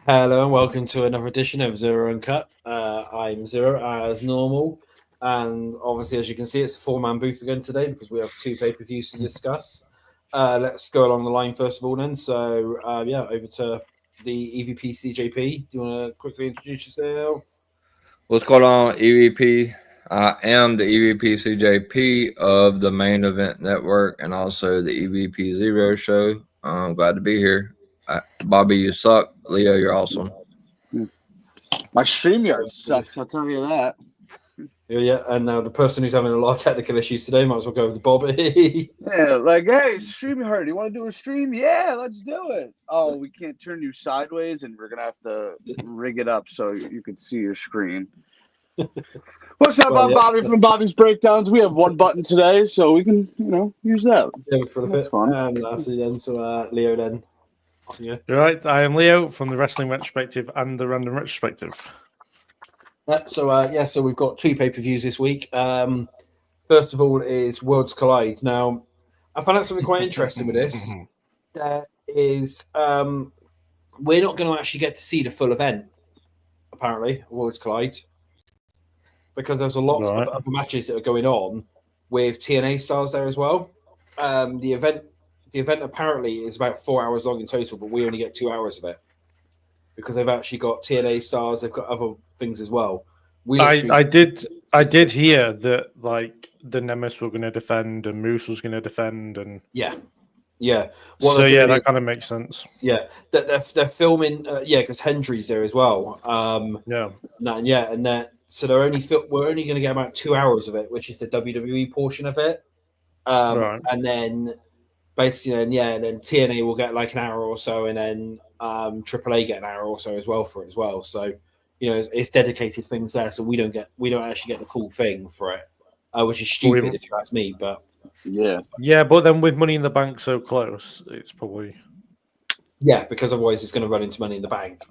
Hello and welcome to another edition of Zero Uncut. I'm Zero as normal, and obviously, as you can see, it's a four-man booth again today because we have two pay-per-views to discuss. Let's go along the line first of all, then. So, over to the EVP CJP. Do you want to quickly introduce yourself? What's going on, EVP? I am the EVP CJP of the Main Event Network and also the EVP Zero Show. I'm glad to be here. Bobby, you suck. Leo, you're awesome. My StreamYard sucks, I'll tell you that. Yeah, and now the person who's having a lot of technical issues today might as well go with Bobby. Yeah, like, hey, StreamYard, you want to do a stream? Yeah, let's do it. Oh, we can't turn you sideways, and we're going to have to rig it up so you can see your screen. What's up, I'm Bobby from Bobby's Breakdowns. We have one button today, so we can, use that. Yeah, for That's fun. And lastly then, so Leo then. Yeah. You're right, I am Leo from the Wrestling Retrospective and the Random Retrospective. So we've got two pay-per-views this week. First of all is Worlds Collide. Now, I found out something quite interesting with this. There is, we're not going to actually get to see the full event, apparently, Worlds Collide, because there's a lot of other matches that are going on with TNA stars there as well. The event apparently is about 4 hours long in total, but we only get 2 hours of it because they've actually got TNA stars. They've got other things as well. I did hear that like the Nemesis were going to defend and Moose was going to defend, and yeah. That kind of makes sense. Yeah, they're filming. Because Hendry's there as well. So they're we're only going to get about 2 hours of it, which is the WWE portion of it. And then basically, then TNA will get like an hour or so, and then AAA get an hour or so as well for it as well. So it's dedicated things there, so we don't actually get the full thing for it, which is stupid if you ask me. But but then with Money in the Bank so close, it's probably because otherwise it's going to run into Money in the Bank.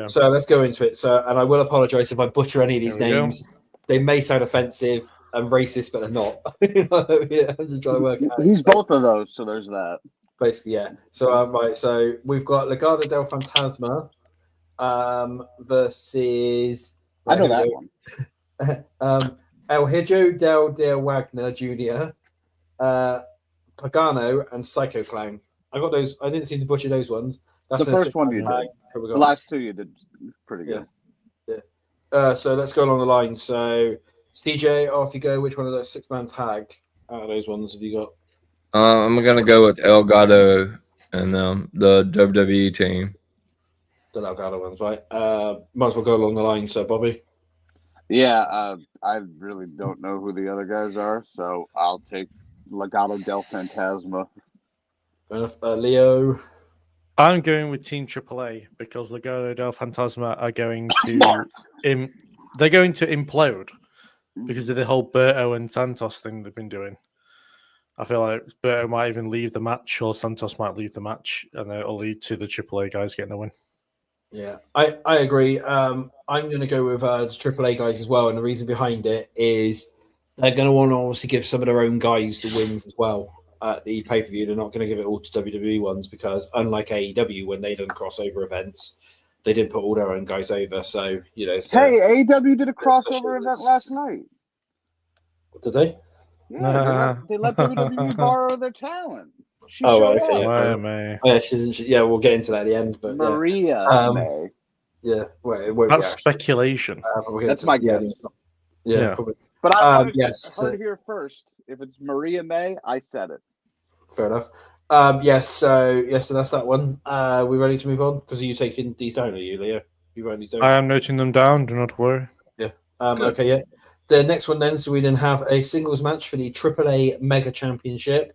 So let's go into it. So, and I will apologize if I butcher any of these names. They may sound offensive and racist, but they're not. I'm just trying to work it out. He's both of those, so there's that. Basically, yeah. So right, so we've got Legado del Fantasma versus I know that one. El Hijo del Wagner Jr., Pagano, and Psycho Clown. I got those. I didn't seem to butcher those ones. That's the first one you did. The last two you did pretty good. Yeah. So let's go along the line. So CJ, off you go. Which one of those six-man tag out of those ones have you got? I'm gonna go with El Gato and the WWE team. The Delgado ones, right? Might as well go along the line. So Bobby. Yeah, I really don't know who the other guys are, so I'll take Legado del Fantasma. Fair enough. Leo. I'm going with Team AAA because Legado del Fantasma are going to they're going to implode because of the whole Berto and Santos thing they've been doing. I feel like Berto might even leave the match, or Santos might leave the match, and it'll lead to the AAA guys getting the win. Yeah, I agree. I'm going to go with the AAA guys as well, and the reason behind it is they're going to want to obviously give some of their own guys the wins as well at the pay-per-view. They're not going to give it all to WWE ones because unlike AEW, when they done crossover events, they didn't put all their own guys over. So, hey, AEW did a crossover event last night. Did they? Yeah, they let WWE borrow their talent. She we'll get into that at the end. But Maria May. Yeah, that's speculation. That's my guess. Yeah. But I heard it here first. If it's Maria May, I said it. Fair enough. So that's that one. We ready to move on? Because are you taking these down? Are you, Leo? You writing these down? I am noting them down. Do not worry. Yeah. Okay. Yeah. The next one then. So we then have a singles match for the AAA Mega Championship,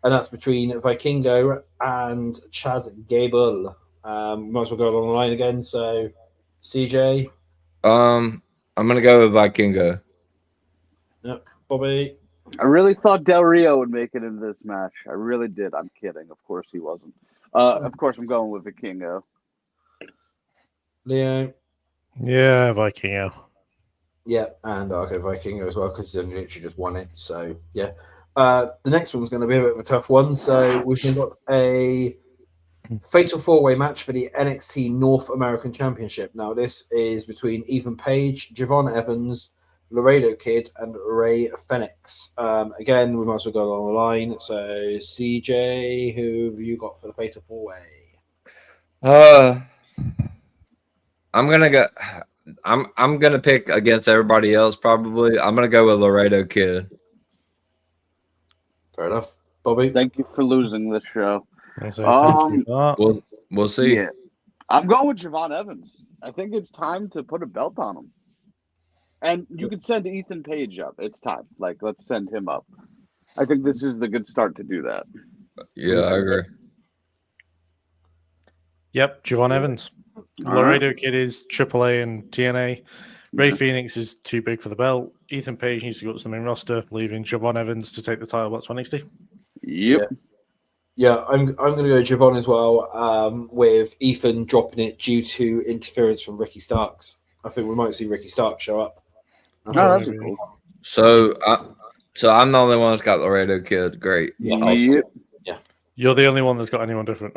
and that's between Vikingo and Chad Gable. Might as well go along the line again. So, CJ. I'm gonna go with Vikingo. Yep. Bobby. I really thought Del Rio would make it in this match. I really did. I'm kidding. Of course he wasn't. Of course I'm going with Vikingo. Leo. Yeah, Vikingo. Yeah, and I'll go Vikingo as well because he literally just won it. So yeah. The next one's going to be a bit of a tough one. So we've got a Fatal four-way match for the NXT North American Championship. Now, this is between Ethan Page, Javon Evans, Laredo Kid, and Ray Phoenix. Again, we might as well go along the line. So, CJ, who have you got for the Fatal four-way? I'm gonna go. I'm gonna pick against everybody else. Probably, I'm gonna go with Laredo Kid. Fair enough, Bobby. Thank you for losing this show. I'll say thank you for that. We'll see. Yeah, I'm going with Javon Evans. I think it's time to put a belt on him. And you could send Ethan Page up. It's time. Like, let's send him up. I think this is the good start to do that. Yeah, I agree. Yep, Javon Evans. Laredo Kid is AAA and TNA. Ray Phoenix is too big for the belt. Ethan Page needs to go to the main roster, leaving Javon Evans to take the title back to NXT. Yep. Yeah, I'm going to go Javon as well, with Ethan dropping it due to interference from Ricky Starks. I think we might see Ricky Starks show up. That'd be cool. So I'm the only one that's got Laredo Kid. Great. Yeah, Yep. You're the only one that's got anyone different.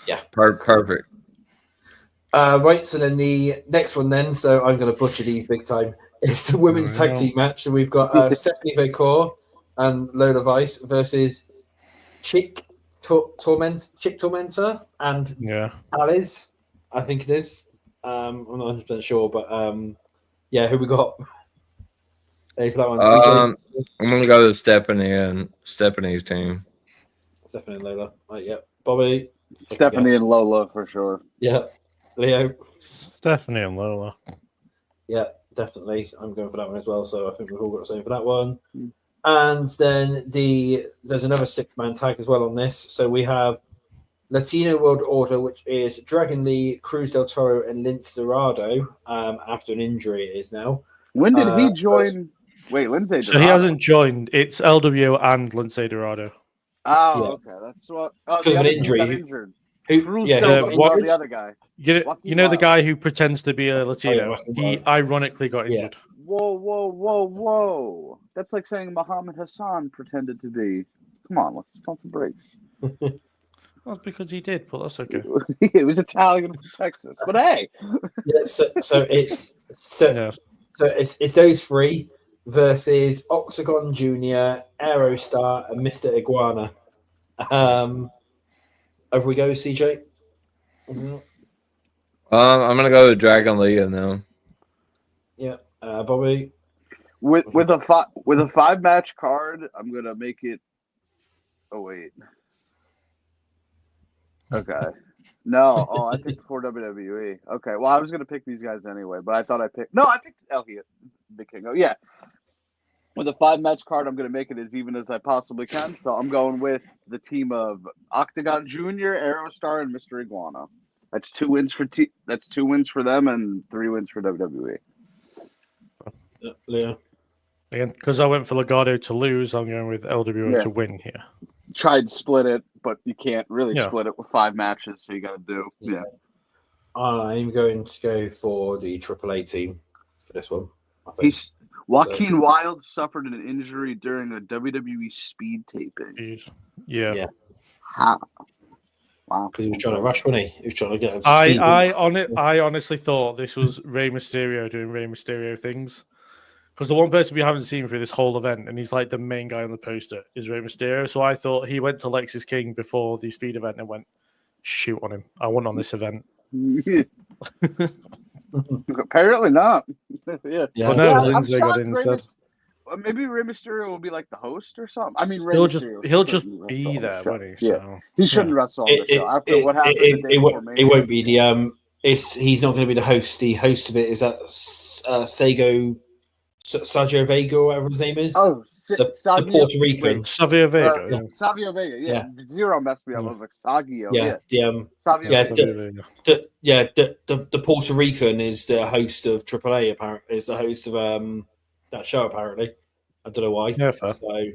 Yeah. Perfect. Right, so then the next one then, so I'm going to butcher these big time. It's the women's tag team match. So we've got Stephanie Vacor and Lola Vice versus Chick Tormentor and Alice, I think it is. I'm not 100% sure, but yeah, who we got? Hey, for that one, CJ? I'm going to go with Stephanie and Stephanie's team. Stephanie and Lola. Right, yeah. Bobby? Stephanie and Lola for sure. Yeah. Leo? Stephanie and Lola. Yeah, definitely. I'm going for that one as well, so I think we've all got the same for that one. And then there's another 6-man tag as well on this. So we have Latino World Order, which is Dragon Lee, Cruz del Toro, and Lince Dorado. After an injury, it is now. When did he join? Wait, Lindsay Dorado. So he hasn't joined. It's LWO and Lindsay Dorado. Oh, okay. That's what. Because of an injury. Got injured. The other guy. You know the guy who pretends to be a Latino? He ironically got injured. Whoa. That's like saying Muhammad Hassan pretended to be. Come on, let's pump the brakes. That's because he did, but that's okay. It was Italian from Texas. But hey. Yeah, so it's those three versus Octagon Jr., Aerostar, and Mr. Iguana. Over we go, CJ. Mm-hmm. I'm gonna go with Dragon Lee and them. Yeah, Bobby. With a 5-match card, I'm gonna make it. Oh wait. Okay. No. Oh, I picked for WWE. Okay. Well, I was gonna pick these guys anyway, but I thought I picked. No, I picked Elliot, Big King. Oh yeah. With a 5-match card, I'm going to make it as even as I possibly can. So I'm going with the team of Octagon Jr., Aerostar, and Mr. Iguana. That's 2 wins for That's 2 wins for them and 3 wins for WWE. Yeah. Again, because I went for Legado to lose, I'm going with LWO to win here. Tried to split it, but you can't really split it with 5 matches, so you got to do. Yeah. I'm going to go for the AAA team for this one. I think. Joaquin Wilde suffered an injury during a WWE speed taping. Yeah. How? Wow. Because he was trying to rush, wasn't he? He was trying to get him. I honestly thought this was Rey Mysterio doing Rey Mysterio things. Because the one person we haven't seen through this whole event, and he's like the main guy on the poster, is Rey Mysterio. So I thought he went to Lexis King before the speed event and went, shoot on him. I want on this event. Apparently not. Yeah. Well, no, Lindsay got in instead. Maybe Rey Mysterio will be like the host or something. I mean, he'll just be there, won't he? So, he shouldn't wrestle on the show. After what happened, it won't be the he's not going to be the host. The host of it is that Sergio Vega or whatever his name is. Oh, the Puerto Rican. Savio Vega. Savio Vega. Yeah. Zero messed me up. I was like Sagio. The Puerto Rican is the host of AAA. Apparently, is the host of that show. Apparently, I don't know why. Yeah, fair. So,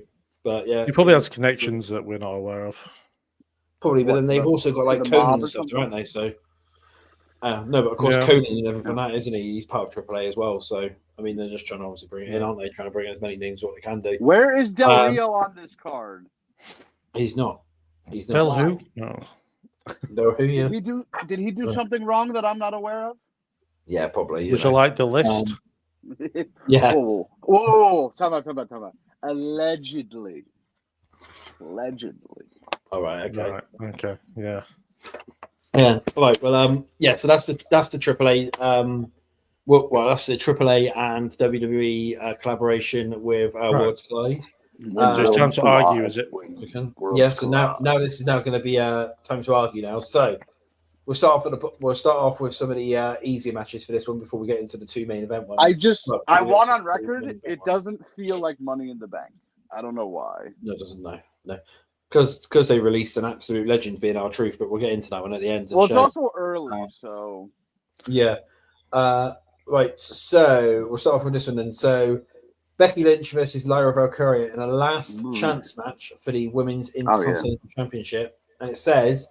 but yeah, he probably has connections that we're not aware of. Probably, but then they've also got like Conan and stuff, aren't they? So, no, but of course Conan and everything that, isn't he? He's part of AAA as well. So, I mean, they're just trying to obviously bring it in, aren't they? Trying to bring in as many names as what they can do. Where is Del Rio on this card? He's not. He's not. Del who? No. No, who? Yeah, Did he do Sorry. something wrong that I'm not aware of? yeah, probably. Would you like the list? Yeah. Whoa. Time out. Allegedly. All right. Okay. Right. Okay. Yeah. Yeah. All right. Well. Yeah. So that's the AAA. Well, that's the AAA and WWE collaboration with Right. Worlds Collide. So it's time to argue, is it? Yeah. So now this is now going to be time to argue now. So we'll start off with some of the easier matches for this one before we get into the two main event ones. I want on record. It doesn't feel like Money in the Bank. I don't know why. No, it doesn't. No. Because they released an absolute legend being our truth, but we'll get into that one at the end. Well, it's also early, so yeah. Right. So we'll start off with this one then. So Becky Lynch versus Lyra Valkyria in a last chance match for the Women's Intercontinental Championship, and it says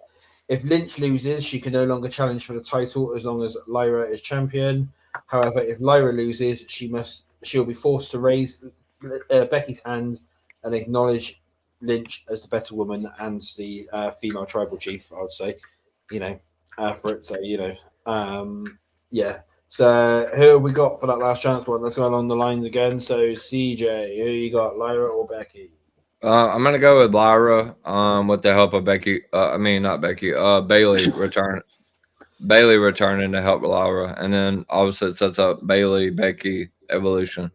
if Lynch loses, she can no longer challenge for the title as long as Lyra is champion. However, if Lyra loses, she'll be forced to raise Becky's hands and acknowledge Lynch as the better woman and the female tribal chief. I would say, for it. So yeah. So who have we got for that last chance one? Let's go along the lines again. So CJ, who you got, Lyra or Becky? I'm gonna go with Lyra. With the help of Becky. Not Becky. Bailey return. Bailey returning to help Lyra, and then obviously it sets up Bailey, Becky, Evolution.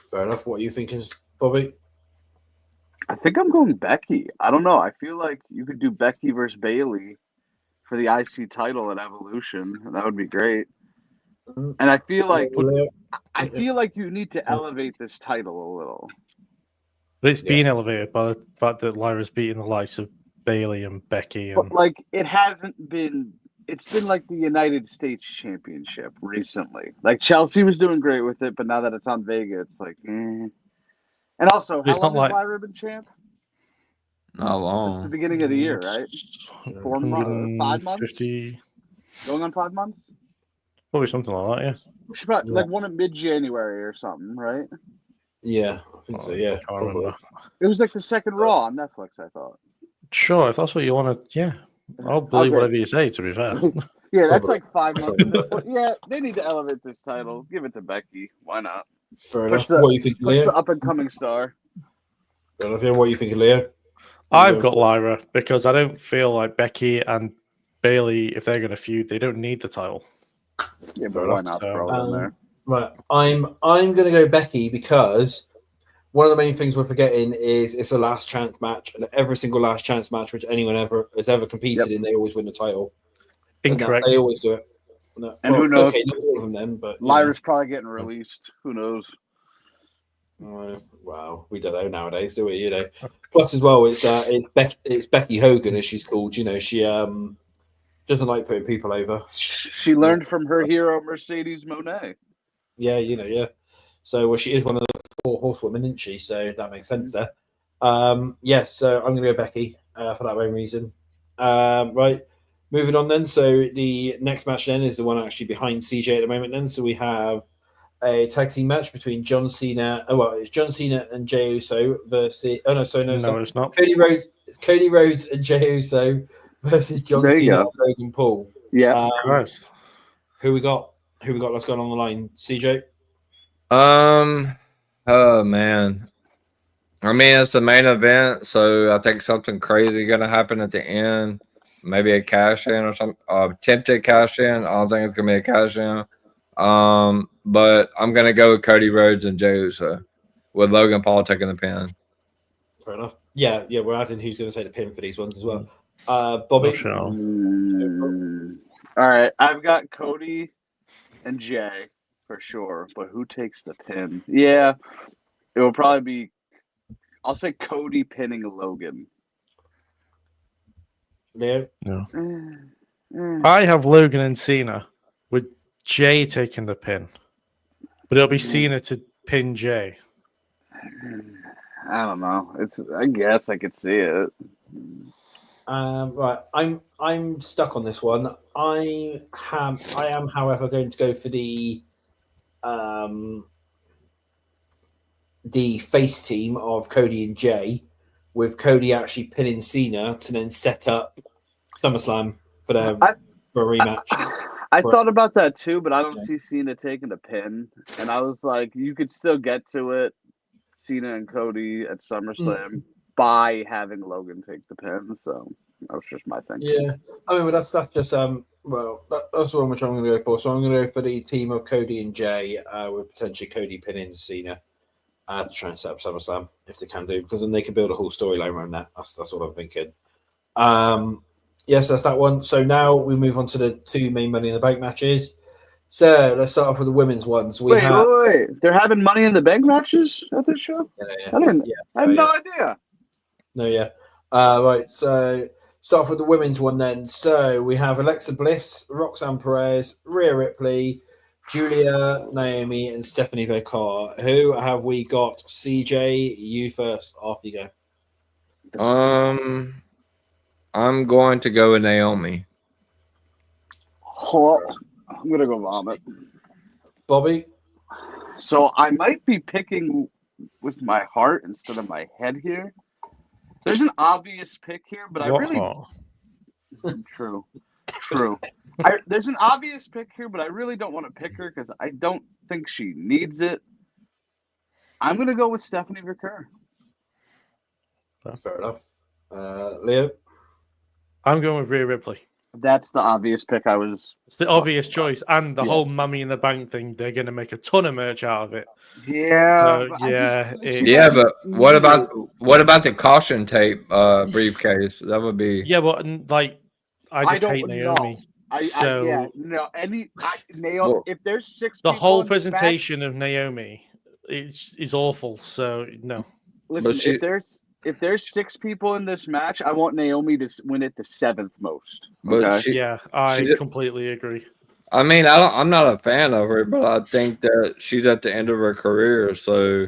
Fair enough. What are you thinking, Bobby? I think I'm going Becky. I don't know. I feel like you could do Becky versus Bailey for the IC title at Evolution, and that would be great. And I feel like you need to elevate this title a little. But it's been elevated by the fact that Lyra's beating the likes of Bailey and Becky. But it hasn't been. It's been like the United States Championship recently. Like Chelsea was doing great with it, but now that it's on Vega, it's like. And also, how long has Lyra been champ? Not long. It's the beginning of the year, right? 4 months, 5 months. 50. Going on 5 months. Probably something like that, yeah. She probably won it mid-January or something, right? Yeah, I think so. Yeah, I remember. It was like the second Raw on Netflix, I thought. Sure, if that's what you want to, yeah. I'll believe whatever you say, to be fair. Yeah, that's like 5 months. But yeah, they need to elevate this title. Give it to Becky. Why not? Fair enough. What do you think, Leo? The up-and-coming star. Fair enough. Yeah, what do you think, Leo? I've got Lyra because I don't feel like Becky and Bailey, if they're going to feud, they don't need the title. Yeah, but why not throw it in there? Right, I'm going to go Becky because one of the main things we're forgetting is it's a last chance match, and every single last chance match which anyone has ever competed in, they always win the title. Incorrect. They always do it. No, and who knows? Okay, not all of them then, but Lyra's probably getting released. Who knows? Wow, we don't know nowadays, do we? Plus as well, it's Becky Hogan, as she's called. She doesn't like putting people over. She learned from her hero Mercedes Moné. Yeah, yeah. So she is one of the 4 horsewomen, isn't she? So that makes sense there. Yes, so I'm going to go Becky for that main reason. Right, moving on then. So the next match then is the one actually behind CJ at the moment. Then, so we have a tag team match between John Cena. It's John Cena and Jey Uso versus. Oh no, no, it's not. Cody Rhodes. It's Cody Rhodes and Jey Uso versus John Cena and Logan Paul. Yeah. Who we got? Let's go on the line. CJ. Oh man. It's the main event, so I think something crazy gonna happen at the end. Maybe a cash in or something. Attempted cash in. I don't think it's gonna be a cash in. But I'm gonna go with Cody Rhodes and Jey Uso, with Logan Paul taking the pin. Fair enough. Yeah. We're adding who's going to take the pin for these ones as well. Bobby. All right, I've got Cody and Jay for sure, but who takes the pin? Yeah, it will probably be. I'll say Cody pinning Logan. Leo. No. I have Logan and Cena with Jay taking the pin, but it'll be Cena to pin Jay. I don't know. I guess I could see it. Right, I'm stuck on this one. I am, however, going to go for the face team of Cody and Jay, with Cody actually pinning Cena to then set up SummerSlam for a rematch. I thought about that too, but I don't see Cena taking the pin. And I was like, you could still get to it, Cena and Cody at SummerSlam, by having Logan take the pin. So that was just my thing. Yeah, I mean, but that's just that's the one which I'm going to go for. So I'm going to go for the team of Cody and Jay, with potentially Cody pinning Cena to try and set up SummerSlam if they can do, because then they can build a whole storyline around that. That's what I'm thinking. Yes, that's that one. So now we move on to the two main Money in the Bank matches. So let's start off with the women's ones. Wait. They're having Money in the Bank matches at this show? Yeah. I had no idea. No, yeah. Right, so start off with the women's one then. So we have Alexa Bliss, Roxanne Perez, Rhea Ripley, Julia, Naomi, and Stephanie Vekar. Who have we got? CJ, you first. Off you go. I'm going to go with Naomi. I'm going to go vomit. Bobby? So I might be picking with my heart instead of my head here. There's an obvious pick here, but I really... True. There's an obvious pick here, but I really don't want to pick her because I don't think she needs it. I'm going to go with Stephanie Vekar. Fair enough. Leo? I'm going with Rhea Ripley. That's the obvious pick. It's the obvious choice, and the whole Money in the Bank thing. They're going to make a ton of merch out of it. Yeah, but what about the caution tape briefcase? That would be but like I just hate Naomi. Naomi. If there's 6, the whole presentation of Naomi is awful. So no. Listen, if there's 6 people in this match, I want Naomi to win it the 7th most. Okay? I completely agree. I mean, I'm not a fan of her, but I think that she's at the end of her career, so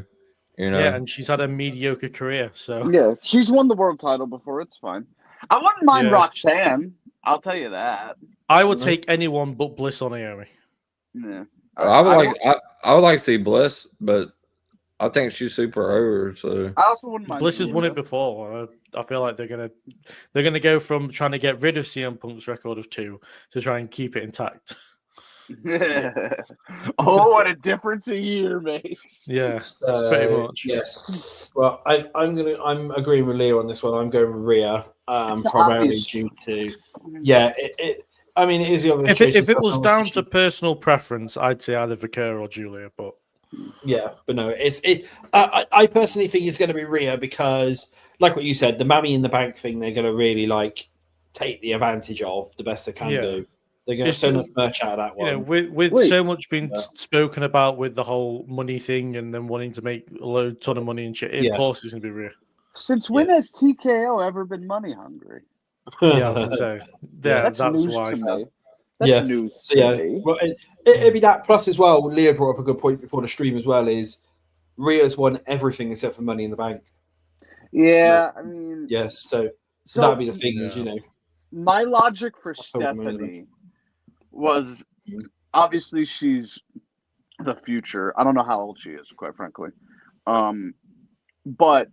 Yeah, and she's had a mediocre career, so yeah, she's won the world title before. It's fine. I wouldn't mind Roxanne. I'll tell you that. I would take anyone but Bliss or Naomi. Yeah, I would like to see Bliss, but I think she's super over. So I also wouldn't mind. Bliss has won it before. I feel like they're gonna go from trying to get rid of CM Punk's record of 2 to try and keep it intact. Oh, what a difference a year makes. Yeah, pretty much. Yes. Well, I'm agreeing with Leo on this one. I'm going with Rhea, primarily due to I mean, it is the obvious choice. If it was down to personal preference, I'd say either Vekar or Julia, but but no, I personally think it's going to be Rhea because, like what you said, the Money in the Bank thing, they're going to really take the advantage of the best they can do. They're going to so much merch out of that one. With so much being spoken about with the whole money thing and then wanting to make a ton of money and shit, of course it's going to be Rhea. Since when has TKO ever been money hungry? Yeah, I was going to say. That's news why. to me. That's news to me. Well, it'd be that. Plus, as well, Leo brought up a good point before the stream as well, is Rhea's won everything except for Money in the Bank. Yeah, I mean... Yes, so that'd be the thing, is, My logic for Stephanie was, obviously, she's the future. I don't know how old she is, quite frankly. But,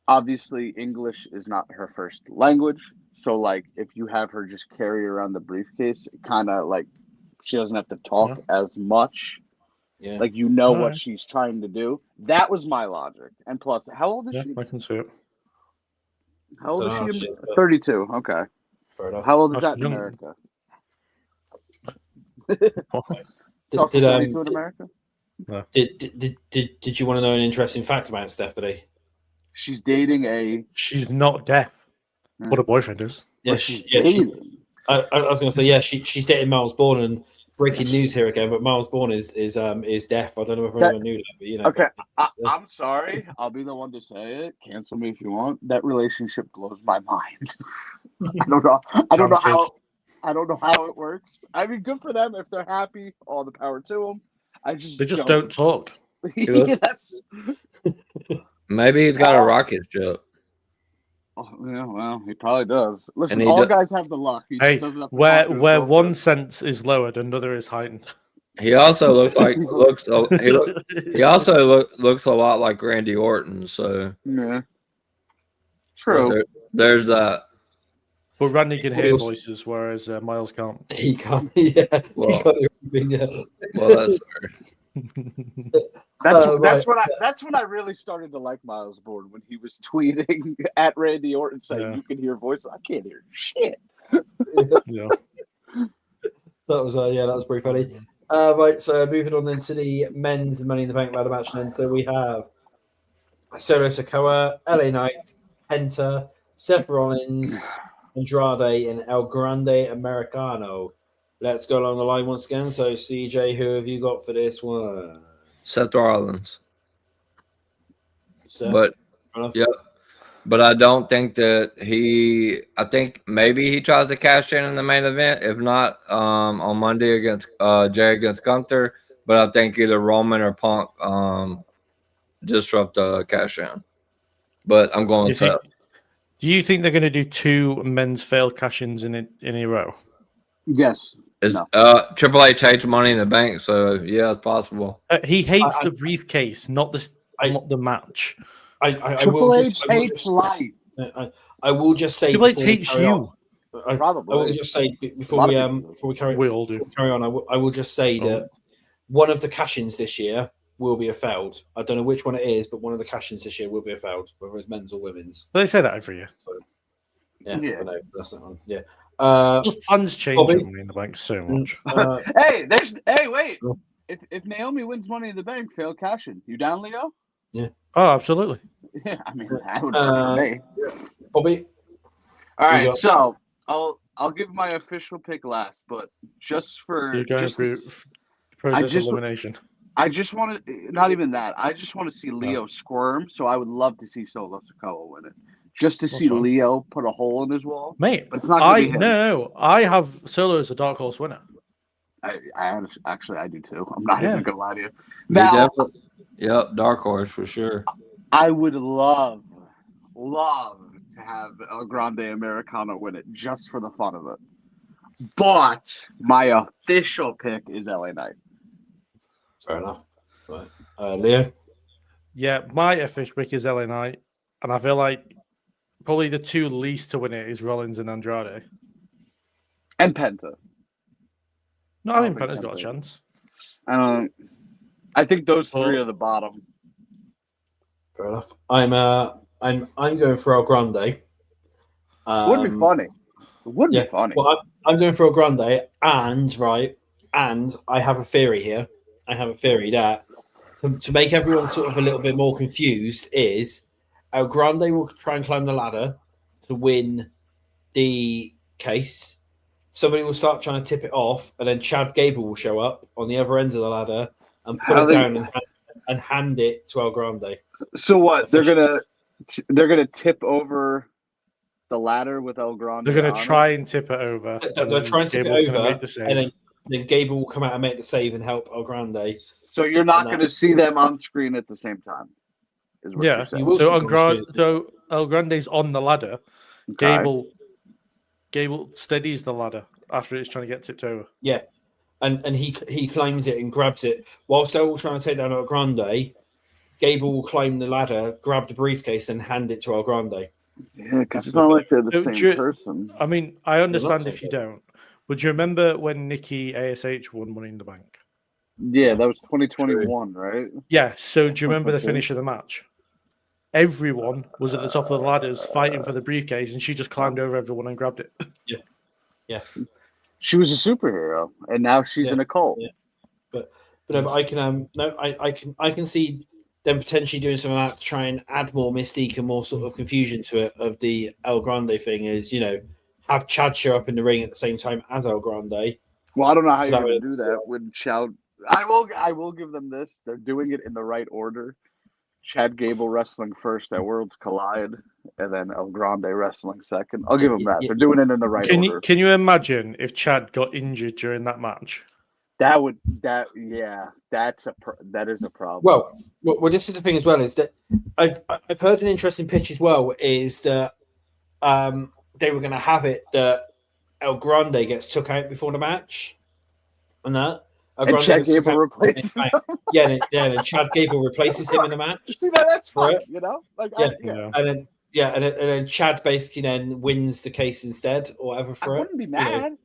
obviously, English is not her first language. So, if you have her just carry around the briefcase, it kind of, she doesn't have to talk as much. Yeah. What she's trying to do. That was my logic. And plus, how old is she? I can see it. How old is she? 32. Okay. Fair enough. How old is that in America? Did in America? No. Did you want to know an interesting fact about Stephanie? She's dating She's not deaf. What a boyfriend is. Yeah, I was going to say, she's dating Miles Bourne, and breaking news here again, but Miles Bourne is deaf. I don't know if anyone knew that, but Okay, I'm sorry. I'll be the one to say it. Cancel me if you want. That relationship blows my mind. I don't know how it works. I mean, good for them if they're happy. All the power to them. They just don't talk. Maybe he's got a rocket ship. Oh, yeah, well, he probably does. Listen, all guys have the luck. He just doesn't have to where one sense is lowered, another is heightened. He also looks he also looks a lot like Randy Orton. So yeah, true. There's that. But Randy can hear Also- voices, whereas Miles can't. He can't. Yeah, Well- he can't hear anything, yeah. Well, that's fair. Right. That's when I really started to like Miles Bourne, when he was tweeting at Randy Orton saying, Yeah. "You can hear voices." I can't hear shit. Yeah. That was pretty funny. Right, so moving on then to the men's Money in the Bank ladder match, then. So we have Solo Sikoa, LA Knight, Penta, Seth Rollins, Andrade, and El Grande Americano. Let's go along the line once again. So, CJ, who have you got for this one? Seth Rollins. Seth? But Enough? Yep. But I don't think that I think maybe he tries to cash in the main event. If not, on Monday against Jay against Gunther. But I think either Roman or Punk disrupt the cash in. But I'm going with Seth. Do you think they're going to do 2 men's failed cash-ins in a row? Yes. Triple H hates Money in the Bank, so yeah, it's possible. He hates the briefcase, not the match. Triple H hates life. I will just say Triple H before we hates carry on- you. Probably. I will just say before we carry We all do. on. I will just say that one of the cash-ins this year will be a failed. I don't know which one it is, but one of the cash-ins this year will be a failed, whether it's men's or women's. They say that every year. So, yeah, Yeah. I know, that's not one. Yeah. Those plans change Bobby? on Money in the Bank so much. Wait. If Naomi wins Money in the Bank, fail cash in. You down, Leo? Oh, absolutely. Yeah, I mean that would work for me. Bobby, All right, go. so I'll give my official pick last, but just for You're going just through to- process just- elimination. I just want to not even that. I just want to see Leo squirm. So I would love to see Solo Sikoa win it, just to That's see fine. Leo put a hole in his wall. Mate, But it's not gonna be him. no, I have Solo as a dark horse winner. I actually do too. I'm not Yeah. even gonna lie to you. He Now definitely- Yep, Dark Horse for sure. I would love to have El Grande Americano win it just for the fun of it. But my official pick is LA Knight. fair enough. Right, Leo. Yeah, my official pick is LA Knight, and I feel like probably the 2 least to win it is Rollins and Andrade. And Penta. No, I I think don't Penta's think got a Penta- chance. I think those 3 Well- are the bottom. Fair enough. I'm going for El Grande. Would be funny. It would yeah. be funny. Well, I'm going for El Grande, and I have a theory here. I have a theory that to make everyone sort of a little bit more confused is El Grande will try and climb the ladder to win the case. Somebody will start trying to tip it off, and then Chad Gable will show up on the other end of the ladder and put it down and hand it to El Grande. So what? They're gonna tip over the ladder with El Grande. They're going on to it? try and tip it over. They're and then trying to tip Gable's it gonna over, make the save. and then Gable will come out and make the save and help El Grande. So you're not And going to see them on screen at the same time. Is what Yeah, you're saying. you will. so see people on screen. El Grande's on the ladder. Okay. Gable steadies the ladder after it's trying to get tipped over. Yeah, and he climbs it and grabs it whilst they're all trying to take down El Grande. Gable will climb the ladder, grab the briefcase, and hand it to El Grande. Yeah, because it's not like they're the So same person. I mean, I understand looks if you like don't, but do you remember when Nikki ASH won Money in the Bank? Yeah, that was 2021, right? Yeah, so do you remember the finish of the match? Everyone was at the top of the ladders fighting for the briefcase, and she just climbed over everyone and grabbed it. Yeah, She was a superhero, and now she's Yeah. in a cult. Yeah. but I can see them potentially doing something like that to try and add more mystique and more sort of confusion to it. Of the El Grande thing is, have Chad show up in the ring at the same time as El Grande. Well, I don't know how So you're that going to would- do that with Chad. I will give them this. They're doing it in the right order. Chad Gable wrestling first at Worlds Collide, and then El Grande wrestling second. I'll give them that. They're doing it in the right order. Can you imagine if Chad got injured during that match? That is a problem. Well, this is the thing as well, is that I've heard an interesting pitch as well, is that they were going to have it that El Grande gets took out before the match, and that El and Grande Chad gets took Gable out- replaced. then Chad Gable replaces him in the match, See, that's For fun, it. you know. Like, Yeah. Yeah. and Yeah, and then Chad basically then wins the case instead, or whatever I for it. wouldn't be you know, mad.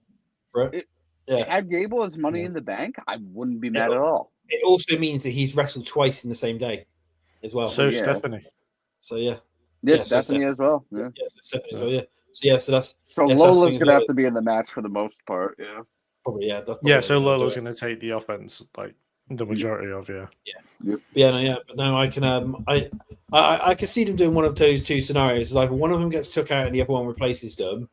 for it. Yeah. Chad Gable has Money in the Bank. I wouldn't be mad at all. It also means that he's wrestled twice in the same day as well. So Stephanie. So yeah. Yes, Stephanie as well. Yeah. So Stephanie as well. Yeah. So yeah. So that's so yeah, Lola's gonna have to be in the match for the most part. Yeah. Probably yeah. Yeah. So Lola's gonna take the offense, like the majority of But no, I can I can see them doing one of those two scenarios. Either one of them gets took out and the other one replaces them.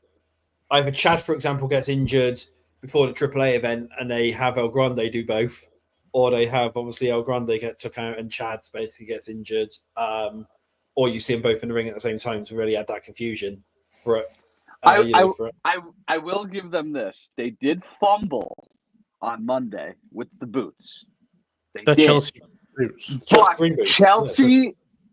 Either Chad, for example, gets injured before the AAA event and they have El Grande do both, or they have obviously El Grande get took out and Chad basically gets injured. Or you see them both in the ring at the same time to really add that confusion for it. I will give them this. They did fumble on Monday with the boots. The Chelsea boots.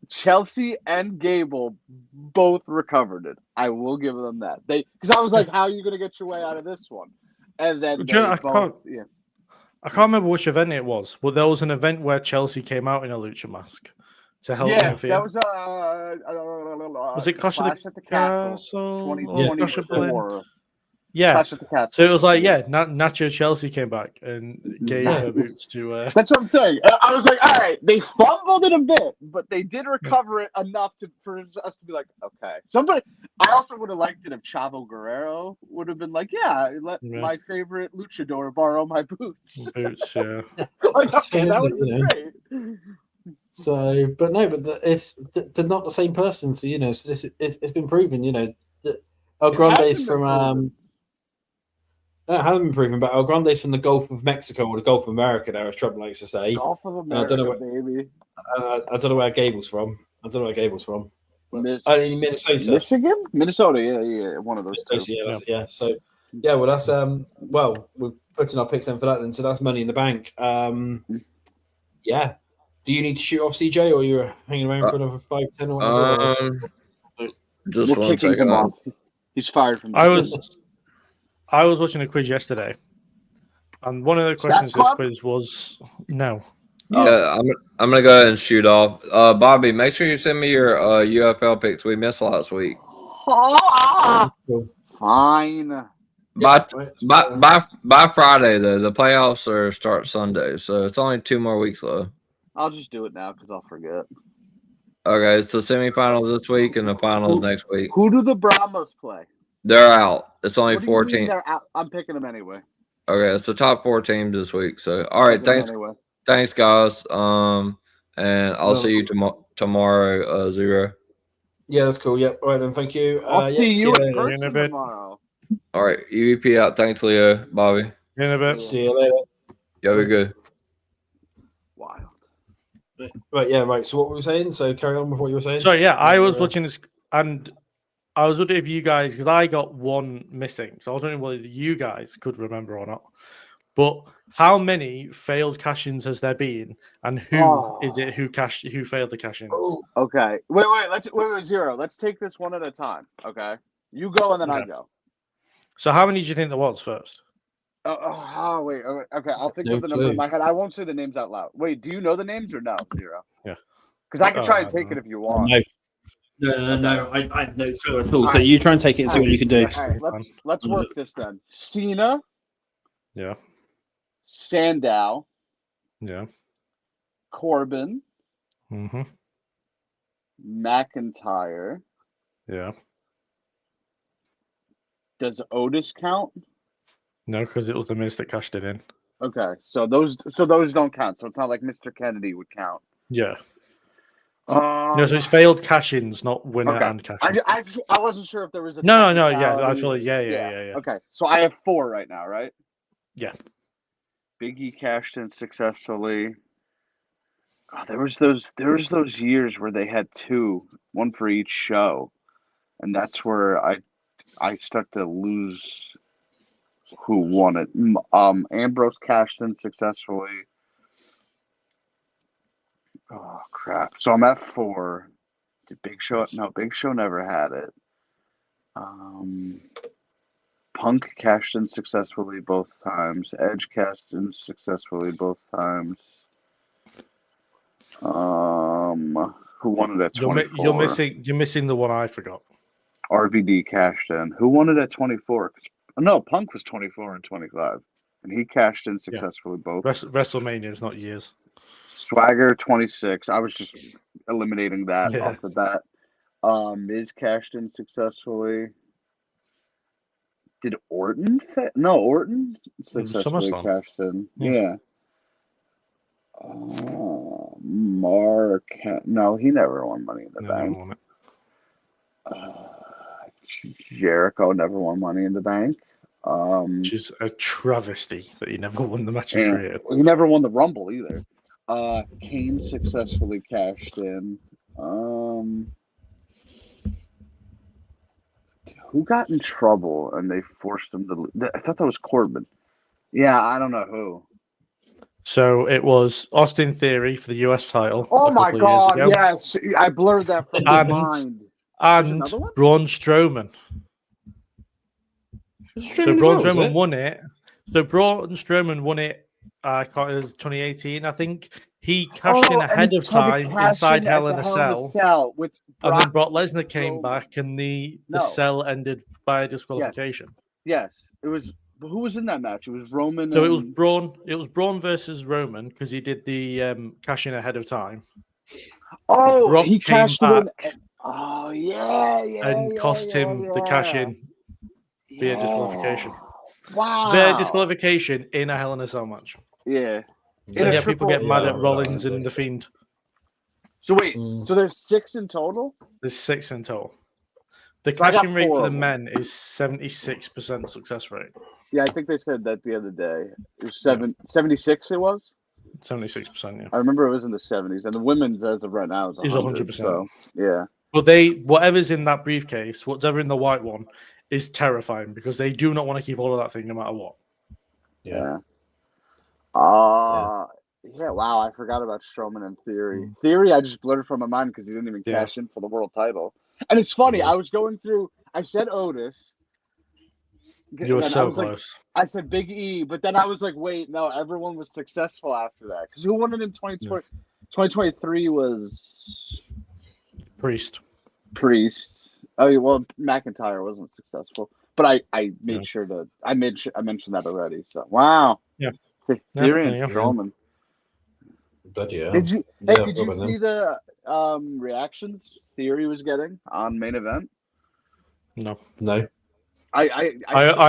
Chelsea and Gable both recovered it. I will give them that. Because I was like, how are you going to get your way out of this one? And then I can't remember which event it was, but there was an event where Chelsea came out in a lucha mask to help interfere. That was was it Clash at the Castle? 2024. Yeah. So it was like, Nacho Chelsea came back and gave her boots to. That's what I'm saying. I was like, all right, they fumbled it a bit, but they did recover it enough for us to be like, okay. I also would have liked it if Chavo Guerrero would have been like, let my favorite luchador borrow my boots. Boots, yeah. Like, okay, that would have been great. So, but they're not the same person. So it's been proven. El Grande's from it hasn't been proven, but El Grande's from the Gulf of Mexico or the Gulf of America. There, as Trump likes to say. Gulf of America, baby. I don't know where Gable's from. Minnesota. Minnesota. Yeah, one of those. Yeah. So, well, that's we're putting our picks in for that then. So that's Money in the Bank. Yeah. Do you need to shoot off CJ, or you're hanging around for another 5-10 or whatever? Just one second. He's fired from. I was watching a quiz yesterday, and one of the questions this quiz was no. Yeah, I'm gonna go ahead and shoot off. Bobby, make sure you send me your UFL picks. We missed last week. Fine. By Friday though, the playoffs start Sunday, so it's only 2 more weeks though. I'll just do it now because I'll forget. Okay, it's the semifinals this week and the finals next week. Who do the Brahmas play? They're out. It's only 4 teams. I'm picking them anyway. Okay, it's the top 4 teams this week. So, all right, thanks, guys. And I'll see you tomorrow, Zero. Yeah, that's cool. Yep. All right, then. Thank you. I'll see you in person tomorrow. All right, EVP out. Thanks, Leo, Bobby. In a bit. See you later. Yeah, we're good. Wild. Right. Yeah. Right. So what were we saying? So carry on with what you were saying. So yeah, I was watching this and. I was wondering if you guys, because I got one missing, so I was wondering whether you guys could remember or not. But how many failed cash-ins has there been, and who is it who failed the cash-ins? Oh, okay, wait, Zero. Let's take this one at a time. Okay, you go and then I go. So how many do you think there was first? Wait. Okay, I'll think of the number in my head. I won't say the names out loud. Wait, do you know the names or no, Zero? Yeah, because I can try and take it if you want. No. I have no clue at all. So you try and take it and see what you can do. All right, let's work this then. Cena. Yeah. Sandow. Yeah. Corbin. Mm-hmm. McIntyre. Yeah. Does Otis count? No, because it was the Miz that cashed it in. Okay, so those don't count. So it's not like Mr. Kennedy would count. Yeah. So it's failed cash-ins, not winner and cash-ins. I wasn't sure if there was a no. Yeah, I feel like yeah. Okay, so I have 4 right now, right? Yeah. Biggie cashed in successfully. Oh, there was those years where they had 2, one for each show, and that's where I start to lose who won it. Ambrose cashed in successfully. Oh crap! So I'm at 4. Did Big Show? No, Big Show never had it. Punk cashed in successfully both times. Edge cashed in successfully both times. Who won it at 24? You're missing the one I forgot. RVD cashed in. Who won it at 24? No, Punk was 24 and 25, and he cashed in successfully both. WrestleMania is not years. Swagger 26. I was just eliminating that off the bat. Miz cashed in successfully. Did Orton? No, Orton successfully cashed in. Yeah. Mark. No, he never won Money in the Bank. Jericho never won Money in the Bank. Which is a travesty that he never won the match he created. He never won the Rumble either. Kane successfully cashed in. Who got in trouble and they forced him to? I thought that was Corbin. Yeah, I don't know who. So it was Austin Theory for the US title. Oh my God! Yes, I blurred that from my mind. And Braun Strowman. So Braun Strowman won it. So Braun Strowman won it. It was 2018, I think. He cashed in ahead of time inside Hell in a Cell. And then Brock Lesnar came back, and the cell ended by a disqualification. Yes, it was. Who was in that match? It was Roman. So it was Braun. It was Braun versus Roman because he did the cash in ahead of time. Oh, Brock he came cashed back. Oh yeah, and cost him the cash in via disqualification. Wow. Via disqualification in a Hell in a Cell match. Yeah. Yeah, people get mad at Rollins and The Fiend. So wait, so there's 6 in total? There's 6 in total. The cash-in rate for the men is 76% success rate. Yeah, I think they said that the other day. It was 76 it was? 76%, yeah. I remember it was in the 70s. And the women's, as of right now, is 100%. So, yeah. But whatever's in that briefcase, whatever in the white one, is terrifying because they do not want to keep all of that thing no matter what. Yeah. Yeah, wow, I forgot about Strowman and Theory. Theory, I just blurred from my mind because he didn't even cash in for the world title. And it's funny, I was going through, I said Otis. You were so close. I said Big E, but then I was like, wait, no, everyone was successful after that. Because who won it in 2020? 2023 was... Priest. Oh, yeah, well, McIntyre wasn't successful. But I made sure to... I mentioned that already. So, wow. Yeah. Theory and Strowman. But yeah. Did you see the reactions Theory was getting on main event? No. I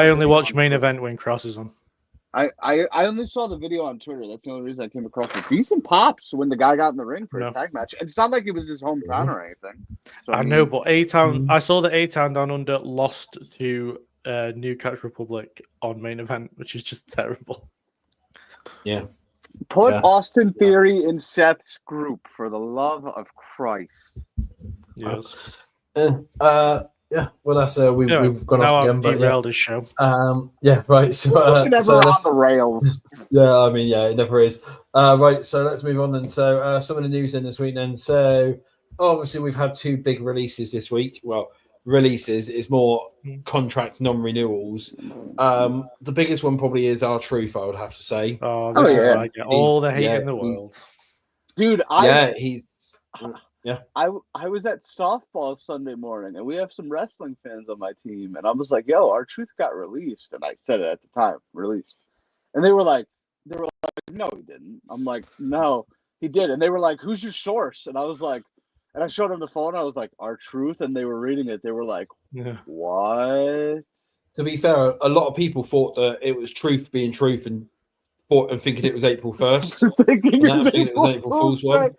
only watch main event when Cross is on. I only saw the video on Twitter. That's the only reason I came across it. Decent pops when the guy got in the ring for a tag match. It's not like it was his hometown or anything. So, I know, but A-Town. I saw that A-Town Down Under lost to New Catch Republic on main event, which is just terrible. Yeah. Put Austin Theory in Seth's group for the love of Christ. Yes. Yeah. Well, that's we've gone off again. But derailed his show. Yeah. Right. So never on the rails. Yeah. I mean, yeah, it never is. Right. So let's move on then. So some of the news in this week then. So obviously we've had 2 big releases this week. Well, releases is more contract non-renewals. The biggest one probably is R-Truth, I would have to say. Oh yeah, I get all the hate in the world, dude. I was at softball Sunday morning, and we have some wrestling fans on my team, and I was like, "Yo, R-Truth got released," and I said it at the time, released, and they were like, "No, he didn't." I'm like, "No, he did," and they were like, "Who's your source?" And I was like. And I showed them the phone. I was like, "R-Truth," and they were reading it. They were like, "What?" To be fair, a lot of people thought that it was Truth being Truth and thinking it was April 1st. thinking it was April Fool's one.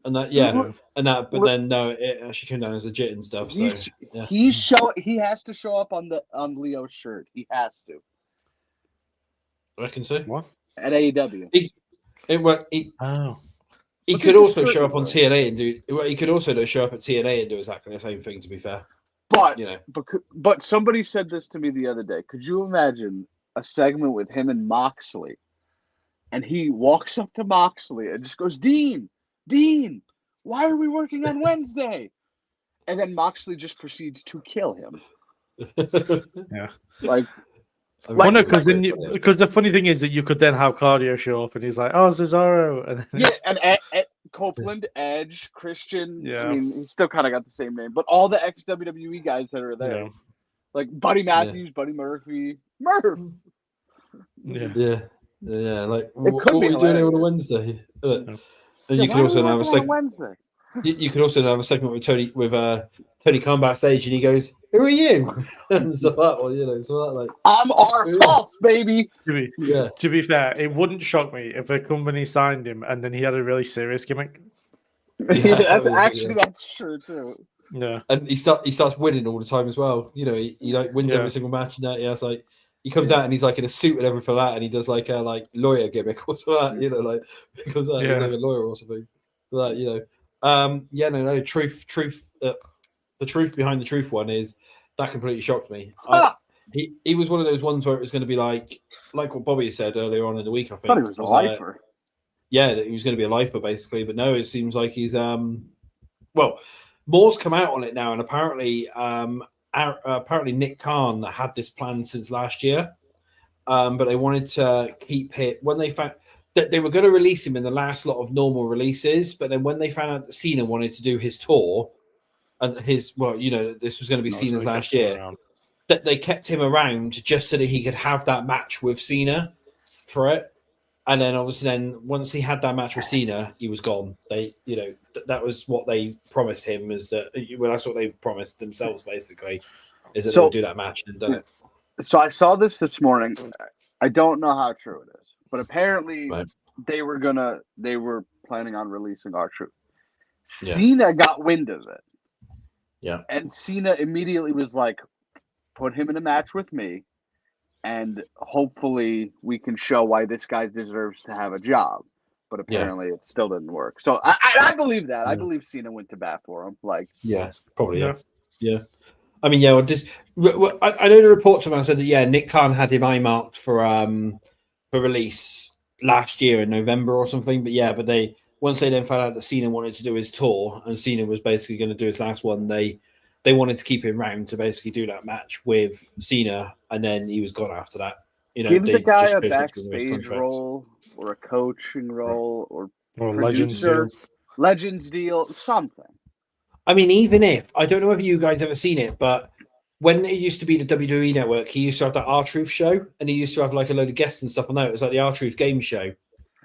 And that, but then no, it actually came down as legit and stuff. So he has to show up on Leo's shirt. He has to. I reckon so. What? At AEW. He could also show up on TNA and do. Well, he could also show up at TNA and do exactly the same thing. To be fair, but but somebody said this to me the other day. Could you imagine a segment with him and Moxley, and he walks up to Moxley and just goes, "Dean, why are we working on Wednesday?" And then Moxley just proceeds to kill him. Yeah, because the funny thing is that you could then have Claudio show up and he's like, "Oh, Cesaro," and then Copeland, Edge, Christian. Yeah. I mean, he's still kind of got the same name, but all the ex WWE guys that are there, Yeah. like Buddy Matthews, Buddy Murphy, Murph. Yeah. Yeah. Like, It what could are be you doing here on a hilarious. Wednesday? And Yeah, you why could are also we have a working on segment. Wednesday. You could also have a segment with Tony Khan backstage, and he goes, "Who are you?" and stuff like that. Or, so like, I'm our false, baby. To be fair, it wouldn't shock me if a company signed him and then he had a really serious gimmick. That's true too. Yeah, and he starts winning all the time as well. He like wins every single match, and that it's like he comes out and he's like in a suit and everything like that, and he does like a lawyer gimmick or something. Like he comes out, he's like a lawyer or something. Like no truth. The truth behind the truth one is that completely shocked me. He was one of those ones where it was going to be like what Bobby said earlier on in the week. I think I thought he was a lifer. That he was going to be a lifer basically, but no, it seems like he's more's come out on it now, and apparently Nick Khan had this plan since last year, but they wanted to keep it when they found that they were going to release him in the last lot of normal releases, but then when they found out that Cena wanted to do his tour and this was going to be Cena's last year, that they kept him around just so that he could have that match with Cena for it. And then obviously once he had that match with Cena, he was gone. They, that was what they promised him, is that, that's what they promised themselves basically, is that they'll do that match and done it. So I saw this morning. I don't know how true it is, but apparently they were planning on releasing R-Truth. Yeah. Cena got wind of it. Yeah. And Cena immediately was like, put him in a match with me, and hopefully we can show why this guy deserves to have a job. But apparently it still didn't work. So I believe that. I believe Cena went to bat for him. Probably. Yeah. I mean, I know the reports around said that Nick Khan had him eye marked for release last year in November or something. But they once they then found out that Cena wanted to do his tour and Cena was basically going to do his last one, they wanted to keep him round to basically do that match with Cena, and then he was gone after that. Give the guy a backstage role or a coaching role or Legends deal, something. I mean, even if I don't know if you guys ever seen it, but when it used to be the WWE Network, he used to have that R-Truth show, and he used to have like a load of guests and stuff on that. It was like the R-Truth game show,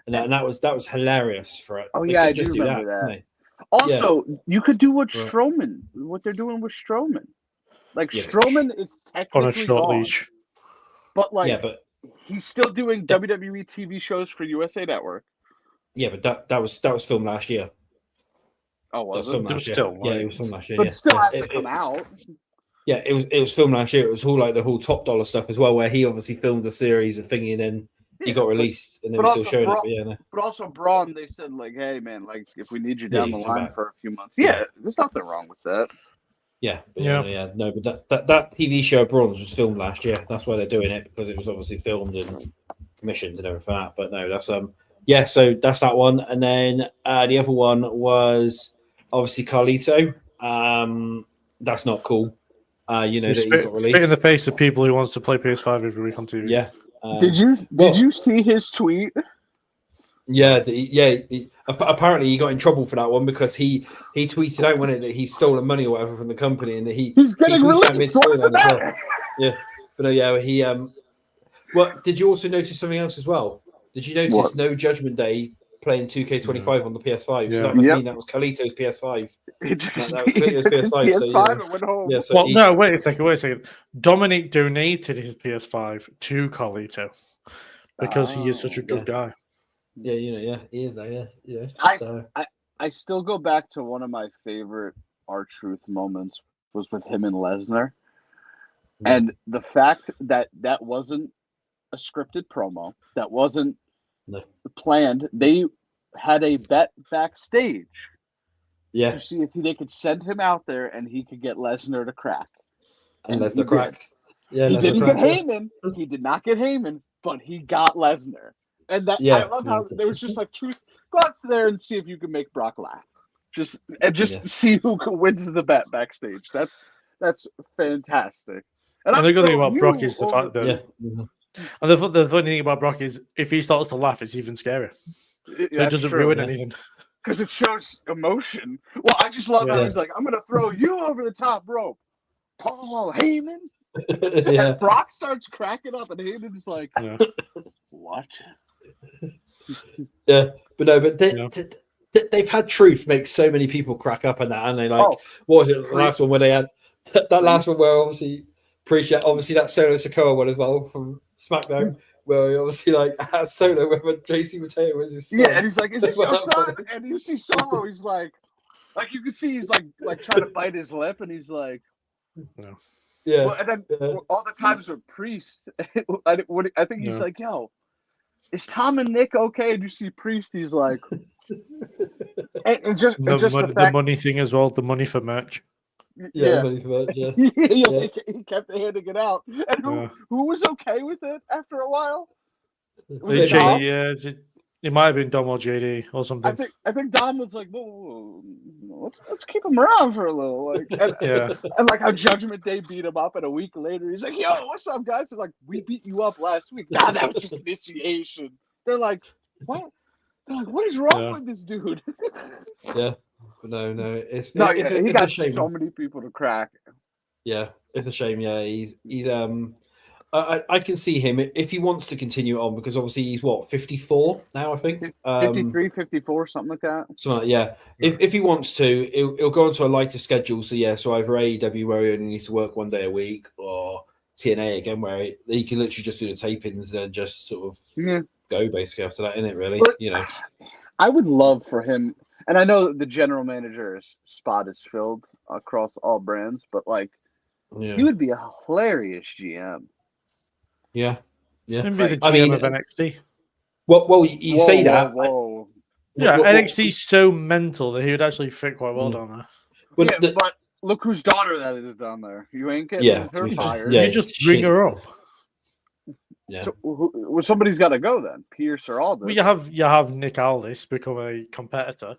and that was hilarious for it. Oh yeah, I do remember that. Also, you could do what they're doing with Strowman. Strowman is technically on a short gone, leash, but he's still doing WWE TV shows for USA Network. Yeah, but that was filmed last year. Oh, was it? It was filmed last year. But still hasn't come out. Yeah, it was filmed last year. It was all like the whole Top Dollar stuff as well, where he obviously filmed a series of thingy, and then he got released, and they were still showing it. But also, Braun, they said hey man, if we need you down the line for a few months, there's nothing wrong with that. No, but that TV show Braun's was filmed last year. That's why they're doing it, because it was obviously filmed and commissioned and everything like that. But no, that's so that's that one, and then the other one was obviously Carlito. That's not cool. That he got released. Spit in the face of people who wants to play PS5 every week on TV. Yeah. Did you see his tweet? Yeah, apparently he got in trouble for that one because he tweeted out that he stolen money or whatever from the company, and he's getting released. Yeah, but he Well, did you also notice something else as well? Did you notice No Judgment Day playing 2K25 on the PS5? Yeah. So that must mean that was Carlito's PS5. That was Carlito's PS5. PS5 and went home. Yeah, so no, wait a second. Dominic donated his PS5 to Carlito because he is such a good guy. Yeah, he is though. Yeah. I still go back to one of my favorite R-Truth moments was with him and Lesnar, and the fact that wasn't a scripted promo, that wasn't planned. They had a bet backstage. Yeah. To see if they could send him out there and he could get Lesnar to crack. And Lesnar cracked. Yeah, he didn't get Heyman. He did not get Heyman, but he got Lesnar. And I love how there was just truth. Go out there and see if you can make Brock laugh. Just see who wins the bet backstage. That's fantastic. And the good thing about Brock is the fact that. And the funny thing about Brock is if he starts to laugh, it's even scarier. So it doesn't ruin anything. because it shows emotion. Well, I just love how Yeah. he's like, I'm gonna throw you over the top rope, Paul Heyman. Yeah. And Brock starts cracking up, and Heyman's like, Yeah. "What?" Yeah, but no, but Yeah. they've had Truth make so many people crack up on that, and they like, Oh, what was it? The last one where they had that last one where obviously obviously that Solo Sikoa one as well from SmackDown, where he obviously like had Solo whether JC Mateo was his son. Yeah, and he's like, "Is this your Well, son?" And you see Solo, he's like you can see he's like trying to bite his lip, and he's like, yeah, well, and then all the times with Priest, I think he's Yeah. like, "Yo, is Tom and Nick okay?" And you see Priest, he's like, and just the fact, money thing as well, the money for merch. yeah, money for merch, yeah. yeah. He kept handing it out, and Yeah. who was okay with it after a while? Was They it Dom? it might have been Dom or JD or something. I think Dom was like, "Whoa, let's keep him around for a little." Like, and like how Judgment Day beat him up, and a week later he's like, "Yo, what's up, guys?" They're like, "We beat you up last week." Nah, that was just initiation. They're like, "What?" They're like, "What is wrong with this dude?" Yeah, but no, it's he it's got a shame. so many people to crack. Yeah, it's a shame. Yeah, he's I can see him if he wants to continue on, because obviously he's what, 54 now, I think. 53, 54, something like that. So yeah, if he wants to, he'll go onto a lighter schedule. So yeah, so either AEW where he only needs to work one day a week, or TNA again where he can literally just do the tapings and just sort of go basically after that, innit? Really, But, you know. I would love for him, and I know the general manager's spot is filled across all brands, but like, he would be a hilarious GM. Yeah. Maybe the GM of NXT. Well, you say that. Whoa. Yeah, NXT's so mental that he would actually fit quite well down there. But look whose daughter that is down there. You ain't getting her fired. You just bring her up. Yeah. So, somebody's got to go then. Pierce or Aldis. Well, you have Nick Aldis become a competitor,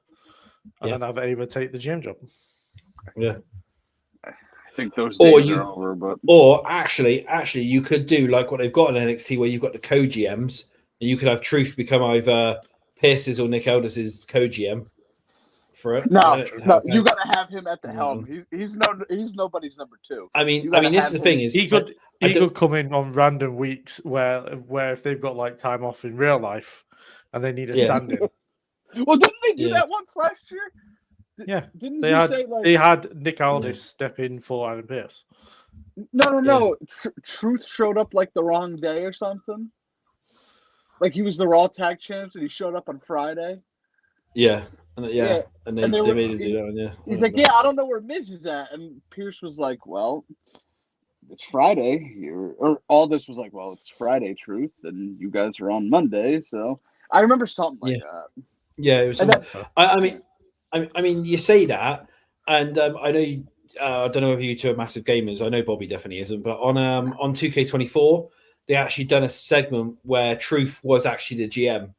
and then have Ava take the GM job. Yeah. I think those days are over, but actually, you could do like what they've got in NXT, where you've got the co-GMs, and you could have Truth become either Pierce's or Nick Aldis's co-GM for it. No, you got to have him at the helm. He's nobody's number two. I mean, this is the thing: is he could come in on random weeks where if they've got like time off in real life and they need a stand-in. Well, didn't they do that once last year? Yeah, didn't they had Nick Aldis step in for Adam Pearce. No. Truth showed up like the wrong day or something. Like he was the Raw Tag Champs and he showed up on Friday. Yeah, and they made him do that one. Yeah, he's like, "Yeah, I don't know where Miz is at," and Pierce was like, "Well, it's Friday here," or all this was like, "Well, it's Friday, Truth, and you guys are on Monday." So I remember something like that. Yeah, it was. I mean, you say that, and I know I don't know if you two are massive gamers. I know Bobby definitely isn't, but on 2K24, they actually done a segment where Truth was actually the GM.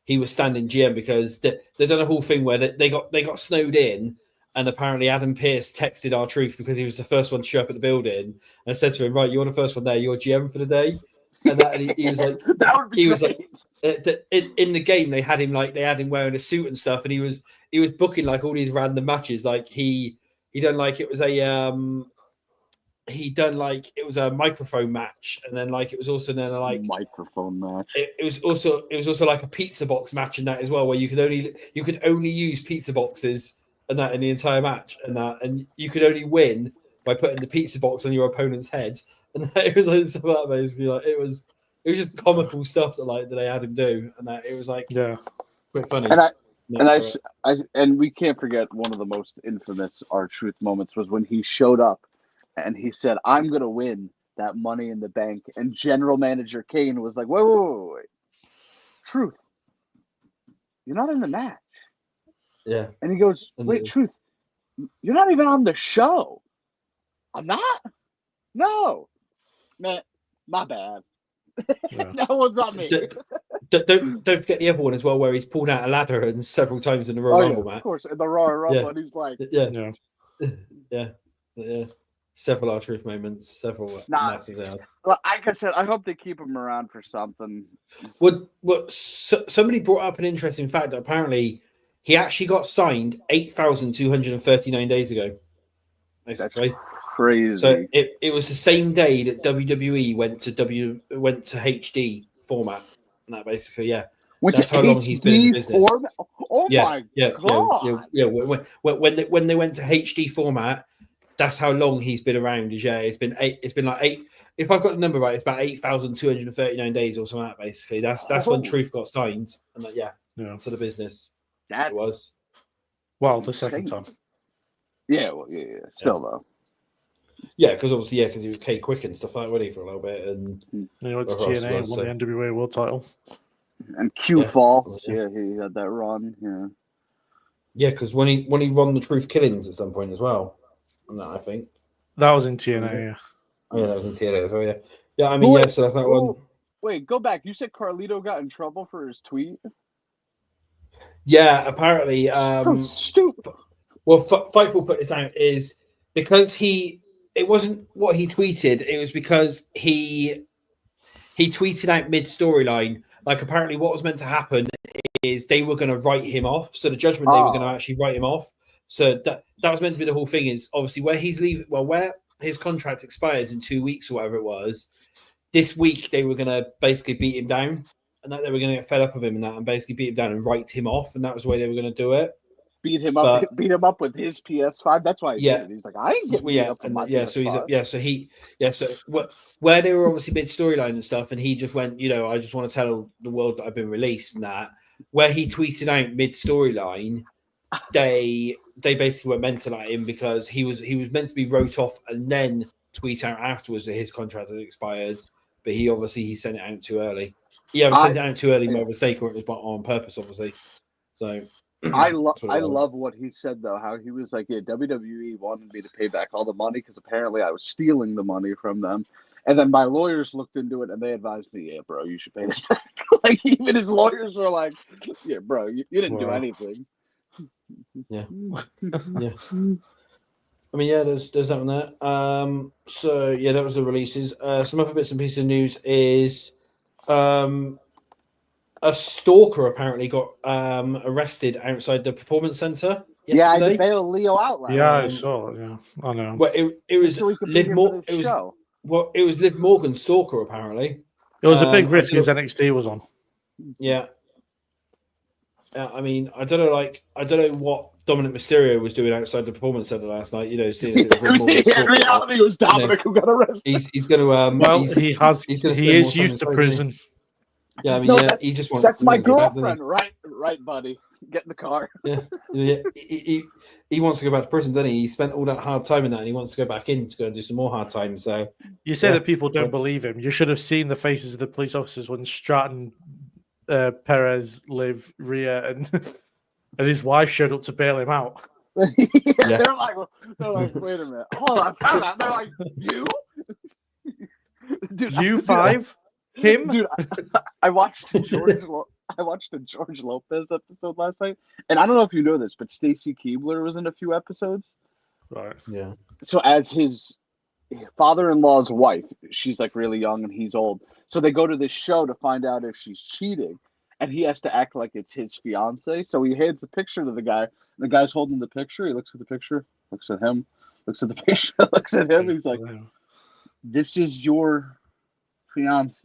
He was standing GM because they done a whole thing where they got snowed in, and apparently Adam Pearce texted our Truth because he was the first one to show up at the building and said to him, "Right, you're the first one there. You're GM for the day." And he was like, "That would be great." Like, in the game they had him wearing a suit and stuff, and he was booking like all these random matches. Like he done like it was a microphone match, and then like it was also then like microphone match. It was also like a pizza box match in that as well, where you could only use pizza boxes and that in the entire match, and you could only win by putting the pizza box on your opponent's head, and it was like stuff like that basically. Like it was just comical stuff that they had him do, and that it was like quite funny. And we can't forget one of the most infamous R-Truth moments was when he showed up and he said, "I'm gonna win that Money in the Bank," and General Manager Kane was like, "Wait, Truth, you're not in the match." Yeah, and he goes, "Wait, Truth, you're not even on the show." "I'm not? No, man, my bad." That one's on me. Don't forget the other one as well, where he's pulled out a ladder and several times in the Royal Rumble match. Of course, in the Royal Rumble, and he's like, yeah. Several R-Truth moments, several massive. Well, like I said, I hope they keep him around for something. Somebody brought up an interesting fact that apparently He actually got signed 8,239 days ago. Basically, That's crazy. so it was the same day that WWE went to HD format. And that basically, yeah. Which That's how long he's been in the HD business. format? Oh my god! Yeah. When they went to HD format, that's how long he's been around. It's been like eight. If I've got the number right, it's about 8,239 days or something like that. Basically, that's when Truth got signed, and to the business. That it was. Well, the second time. Yeah, still though. Yeah, because obviously, because he was K Quick and stuff like that, wasn't he, for a little bit, and he went to TNA and won the NWA World Title. And Fall, he had that run. Yeah, because when he won the Truth Killings at some point as well, and that I think that was in TNA. Yeah. Oh, yeah, that was in TNA as well. Yeah. I mean, so that's that one. Wait, go back. You said Carlito got in trouble for his tweet. Yeah, apparently. So stupid. Well, Fightful put this out is because it wasn't what he tweeted. It was because he tweeted out mid storyline. Like apparently, what was meant to happen is they were going to write him off. So the Judgment Day were going to actually write him off. So that was meant to be the whole thing. Is obviously where he's leaving. Well, where his contract expires in 2 weeks or whatever it was. This week they were going to basically beat him down, and that they were going to get fed up of him and that, and basically beat him down and write him off, and that was the way they were going to do it. Beat him up with his PS5. That's why he did it. He's like, I ain't getting beat up with my PS5. So where they were obviously mid storyline and stuff, and he just went, I just want to tell the world that I've been released and that. Where he tweeted out mid storyline, they basically went mental at him because he was meant to be wrote off and then tweet out afterwards that his contract had expired, but he sent it out too early. Yeah, sent it out too early by mistake, or it was on purpose, obviously. So. I love what he said though. How he was like, yeah, WWE wanted me to pay back all the money because apparently I was stealing the money from them. And then my lawyers looked into it and they advised me, yeah, bro, you should pay this back. Like even his lawyers were like, yeah, bro, you didn't do anything. Yeah. Yeah. I mean, there's that one there. So that was the releases. Some other bits and pieces of news is a stalker apparently got arrested outside the performance center yesterday. Yeah, I had to bail Leo out. I saw it. Yeah, I know. Well, it was Liv Morgan. It was Liv Morgan's stalker apparently. It was a big risk because NXT was on. Yeah. I mean, I don't know what Dominic Mysterio was doing outside the performance center last night. Seeing as it was in reality, it was Dominic who got arrested. He's going to. He is used to prison. Yeah, I mean, he just wants. That's my girlfriend, right, buddy. Get in the car. Yeah. He wants to go back to prison, doesn't he? He spent all that hard time in that, and he wants to go back in to go and do some more hard time. So you say that people don't believe him. You should have seen the faces of the police officers when Stratton, Perez, Liv, Rhea, and his wife showed up to bail him out. They're like, wait a minute, hold on, they're like, you, dude, you five. Him, dude. I watched the George Lopez episode last night, and I don't know if you know this, but Stacy Keibler was in a few episodes. Right. Yeah. So as his father-in-law's wife, she's like really young and he's old. So they go to this show to find out if she's cheating, and he has to act like it's his fiance. So he hands the picture to the guy. The guy's holding the picture. He looks at the picture, looks at him, looks at the picture, looks at him. He's like, "This is your fiance."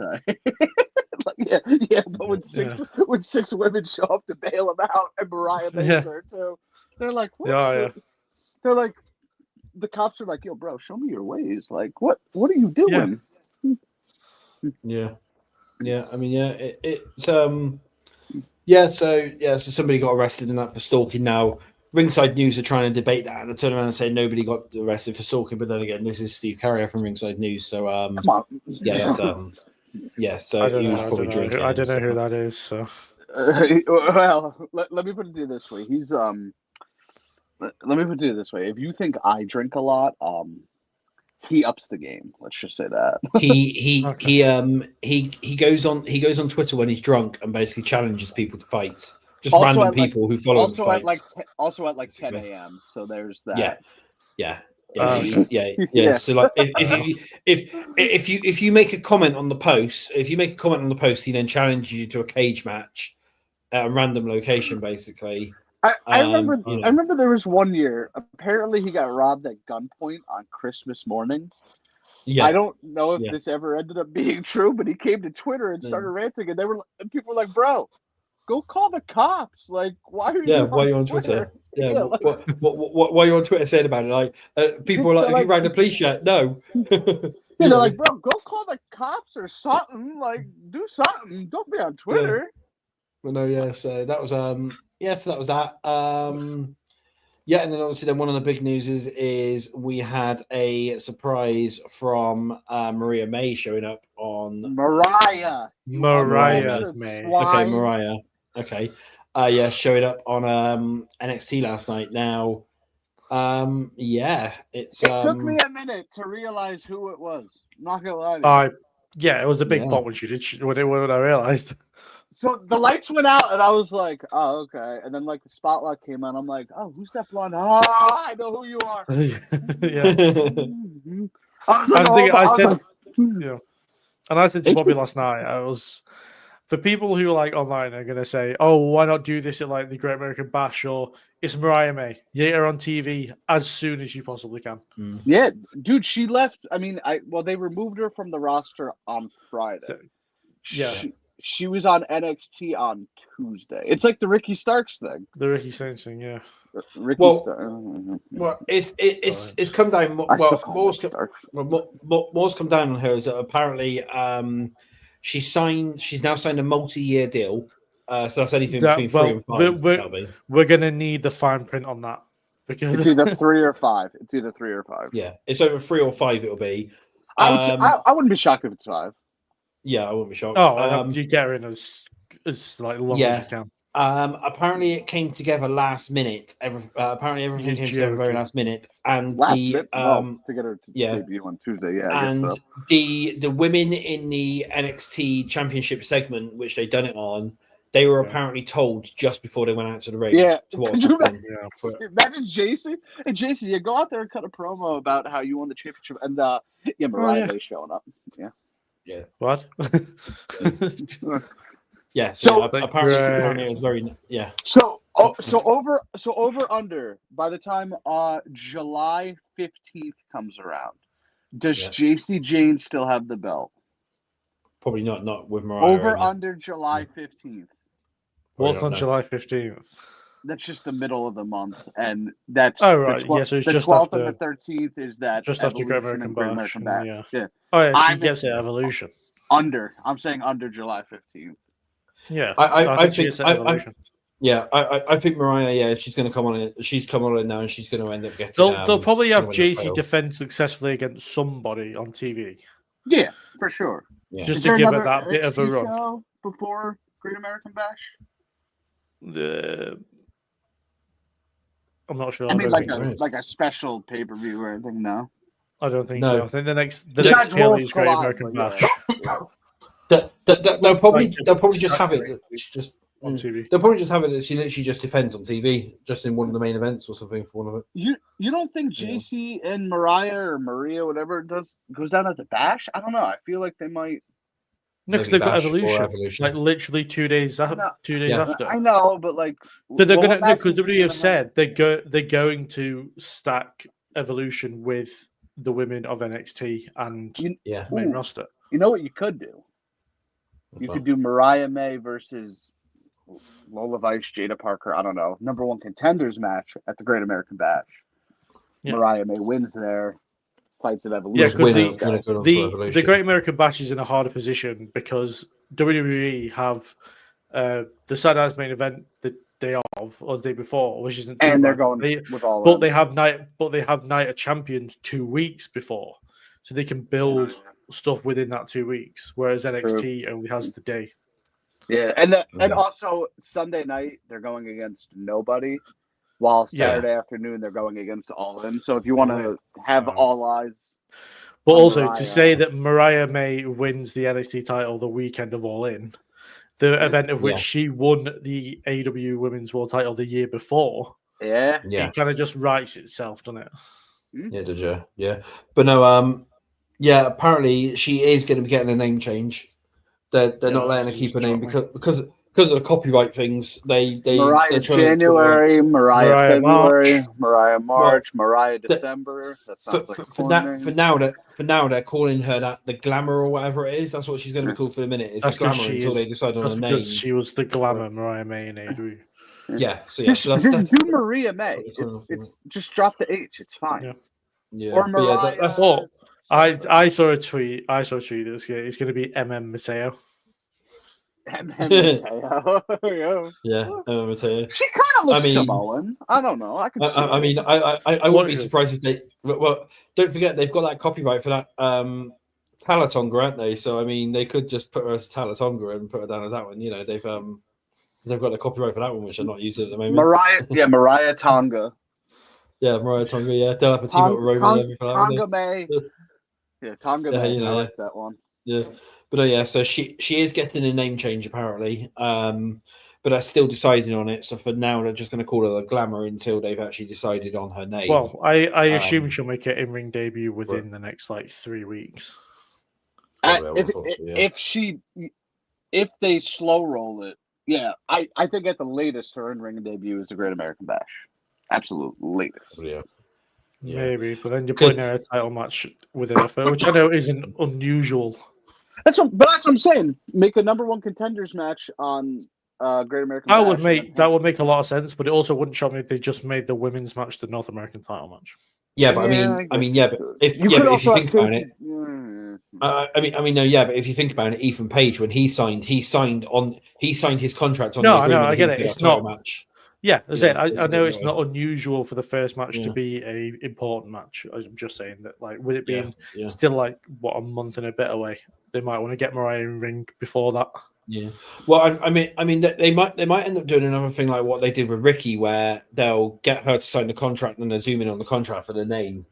But when six women show up to bail him out, and Mariah May's there too, they're like, what? They're like, the cops are like, yo, bro, show me your ways. Like, what are you doing? Yeah. I mean, so somebody got arrested in that for stalking. Now Ringside News are trying to debate that, and they turn around and say nobody got arrested for stalking. But then again, this is Steve Carrier from Ringside News, so come on. So he was probably drinking. I don't know who that is. So well, let me put it to you this way. He's let me put it to you this way. If you think I drink a lot, he ups the game. Let's just say that. He goes on Twitter when he's drunk and basically challenges people to fights. Just also random people who follow him to fights. Also at 10 a.m. So there's that. Yeah. So like, if you make a comment on the post, he then challenges you to a cage match at a random location, basically. I remember. you know. I remember there was one year. Apparently, he got robbed at gunpoint on Christmas morning. Yeah, I don't know if Yeah. this ever ended up being true, but he came to Twitter and started ranting, and people were like, "Bro, go call the cops! Like, why are you? why are you on Twitter? Yeah, like, why are you on Twitter saying about it? Like, people were like, "Have you rang the police yet?" No. they're like, "Bro, go call the cops or something. Like, do something. Don't be on Twitter." But no, yeah. So that was so that was that. Yeah, and then obviously one of the big news is we had a surprise from Maria May showing up on Mariah. Mariah May. Okay, Mariah. Okay. Yeah, showing up on NXT last night. Now, yeah, It took me a minute to realize who it was. Not gonna lie to you. Yeah, it was a big pop when she did when I realized. So the lights went out, and I was like, "Oh, okay." And then like the spotlight came on. I'm like, "Oh, who's that blonde? Oh, I know who you are." Yeah. And I said to Bobby last night, I was for people who like online are gonna say, "Oh, why not do this at like the Great American Bash?" Or it's Mariah May. Get her on TV as soon as you possibly can. Yeah, dude, she left. I mean, they removed her from the roster on Friday. So, she was on NXT on Tuesday. It's like the Ricky Starks thing. The Ricky Starks thing, yeah. Well, it's come down. More's come down on her is that apparently she's now signed a multi-year deal. So that's anything between 3 and 5. We're gonna need the fine print on that because it's either 3 or 5. Yeah, it's over 3 or 5. It'll be. I wouldn't be shocked if it's 5. Yeah, I wouldn't be shocked. You get her in as like long as you can. Apparently, it came together last minute. Apparently, everything came together very last minute, and to get her to debut on Tuesday. Yeah, and the women in the NXT Championship segment, which they done it on, they were apparently told just before they went out to the ring. Yeah, to what's imagine JC. Hey, JC, you go out there and cut a promo about how you won the championship, and Mariah May showing up. Yeah. What? Yeah. So apparently it was very So over under by the time July 15th comes around, does JC Jane still have the belt? Probably not with Mariah. Over under July 15th. What's on July 15th? That's just the middle of the month, and that's so it's the just 12th after, and the 13th is that just after Great American Bash. Yeah. Oh yeah, she gets it Evolution. I'm saying under July 15th. Yeah, I think Mariah. Yeah, she's going to come on it. She's come on it now, and she's going to end up getting. They'll probably have JC defend successfully against somebody on TV. Yeah, for sure. Yeah. Just to give it that bit of a run before Great American Bash. I'm not sure. I mean, like a special pay-per-view or anything. No, I don't think so. I think the next PLE is Great American Bash. They'll probably just have it. Just on TV. They'll probably just have it that she literally just defends on TV, just in one of the main events or something for one of it. You don't think JC and Mariah or Maria, whatever it goes down at the Bash? I don't know. I feel like they might. No, because they've got Evolution. Like literally 2 days after. 2 days after. I know, but like they're gonna because WWE have said they're going to stack Evolution with the women of NXT and main roster. You know what you could do? You could do Mariah May versus Lola Vice, Jada Parker. I don't know. #1 contenders match at the Great American Bash. Yeah. Mariah May wins there. Fights at Evolution. Yeah, because the Great American Bash is in a harder position because WWE have the Saturday's main event the day of or the day before, which isn't too and they're bad. going with all. But they have Night of Champions 2 weeks before, so they can build stuff within that 2 weeks. Whereas NXT only has the day. Yeah, and also Sunday night they're going against nobody. While Saturday afternoon they're going against All In. So if you want to have all eyes, but also Mariah, to say that Mariah May wins the NXT title the weekend of All In, the event of which she won the AEW Women's World Title the year before, it kind of just writes itself, doesn't it? Yeah, did you? Yeah, but no, apparently she is going to be getting a name change. They're not letting her keep her name because because of the copyright things, Mariah they're trying January, Mariah Mariah February, March. Mariah March, Mariah the- December. That sounds like a for porn now name. they're calling her that the Glamour or whatever it is. That's what she's going to be called for the minute. It's That's the Glamour until they decide on that's a because name. she was the glamour Mariah May in AEW. Yeah, so Just that's do Maria May. what they're calling her It's just drop the H. It's fine. Yeah. yeah. Or But yeah, Mariah. that's Well, I saw a tweet. It's going to be Mateo. Mateo. yeah. Mateo. She kind of looks I mean- Samoan. I don't know. I can see I it. mean, I What wouldn't be is it? surprised if they. Well, don't forget they've got that copyright for that Talatonga, aren't they? So I mean, they could just put her as Talatonga and put her down as that one. You know, they've got the copyright for that one, which they're not using at the moment. Mariah Tonga. Yeah, Mariah Tonga. Yeah, they'll have a team up with Roman and everything. Tonga May. Yeah, Tonga Yeah, May. you know, I yeah. like that one. Yeah, but yeah. So she is getting a name change apparently. But they're still deciding on it. So for now, they're just going to call her the Glamour until they've actually decided on her name. Well, I assume she'll make an in-ring debut within the next 3 weeks. If they slow roll it, yeah, I think at the latest her in-ring debut is the Great American Bash. Absolute latest. Yeah. Maybe, but then you're putting her a title match with an effort, which I know isn't unusual. That's what I'm saying. Make a number one contenders match on Great American That Bash. would make a lot of sense, but it also wouldn't shock me if they just made the women's match the North American title match. Yeah, but but if you think about it, but if you think about it, Ethan Page when he signed his contract on the agreement. I get it. It's not match. Yeah, that's it. I know yeah. it's not unusual for the first match to be a important match. I'm just saying that, with it being still a month and a bit away, they might want to get Mariah in ring before that. Yeah. Well, I mean, they might end up doing another thing like what they did with Ricky, where they'll get her to sign the contract and then zoom in on the contract for the name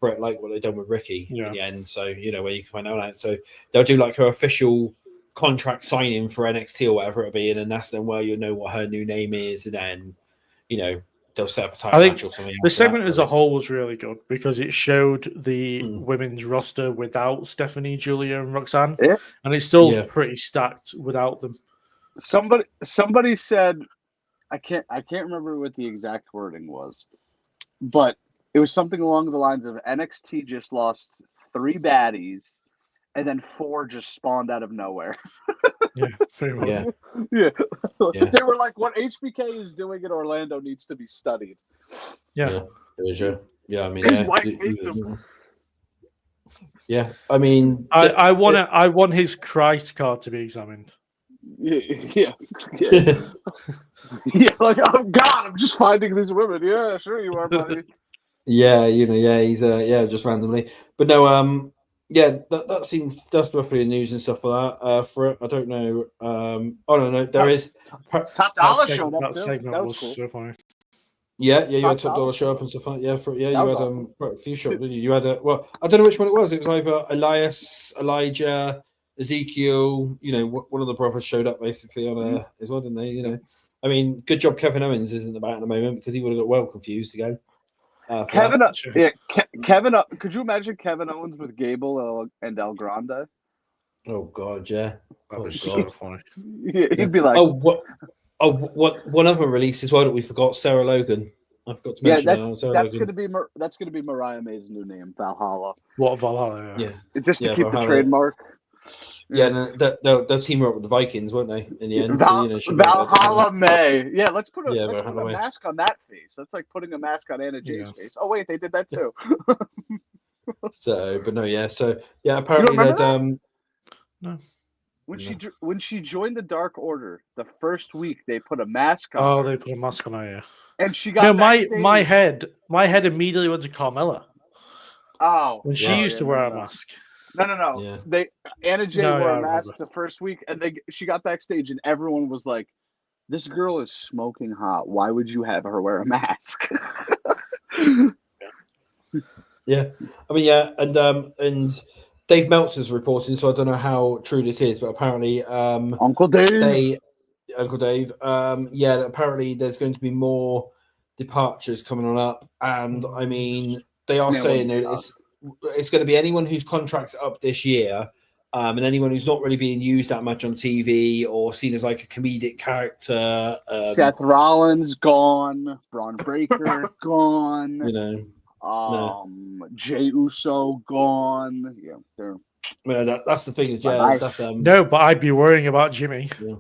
for it, like what they've done with Ricky in the end. So where you can find out that. So they'll do like her official contract signing for NXT or whatever it'll be, and then that's then where you'll know what her new name is, and then they'll set up a title match or something. The segment as a whole was really good because it showed the women's roster without Stephanie, Julia, and Roxanne, and it's still pretty stacked without them. Somebody said, I can't remember what the exact wording was, but it was something along the lines of NXT just lost 3 baddies, and then 4 just spawned out of nowhere. Pretty much. Yeah. They were like, what HBK is doing in Orlando needs to be studied. Yeah. I mean, I mean, I want his Christ card to be examined. Yeah. Like, oh God, I'm just finding these women. Yeah, sure you are, buddy. He's just randomly, but no, that's roughly the news and stuff like that for it. I don't know. There is Top Dollar showed up. That too. segment That was cool. so funny. Yeah, you had Top Top Dollar show up and stuff like that. Yeah, you That had was quite a few shows, didn't you? You had I don't know which one it was. It was either Elias, Elijah, Ezekiel. One of the brothers showed up basically on as well, didn't they? I mean, good job Kevin Owens isn't about at the moment because he would have got well confused again. Kevin, could you imagine Kevin Owens with Gable and El Grande? Oh God, yeah. That was so funny. He'd be like, what one other release as well that we forgot, Sarah Logan. I forgot to mention that's gonna be Mariah May's new name, Valhalla. What Valhalla? Yeah. Just to keep Valhalla. the trademark. Yeah, and they'll team her up with the Vikings, won't they? In the end, Valhalla May. Yeah, let's put a Valhalla mask on that face. That's like putting a mask on Anna Jay's face. Oh wait, they did that too. Apparently that. No. When she joined the Dark Order, the first week they put a mask on. Oh, they put a mask on her, yeah. And she got my head immediately went to Carmella. Oh, when she used to wear a mask. No. Yeah. Anna Jay wore a mask the first week, and she got backstage, and everyone was like, "This girl is smoking hot. Why would you have her wear a mask?" Yeah, I mean, and Dave Meltzer's reporting, so I don't know how true this is, but apparently, Uncle Dave. Apparently there's going to be more departures coming on up, and I mean, they are saying that it's going to be anyone whose contract's up this year And anyone who's not really being used that much on TV or seen as like a comedic character. Seth Rollins gone, Braun Breaker gone, You know, Jey Uso gone. Yeah, they're. That's the thing. Yeah, Bye-bye. that's No, but I'd be worrying about Jimmy. Yeah.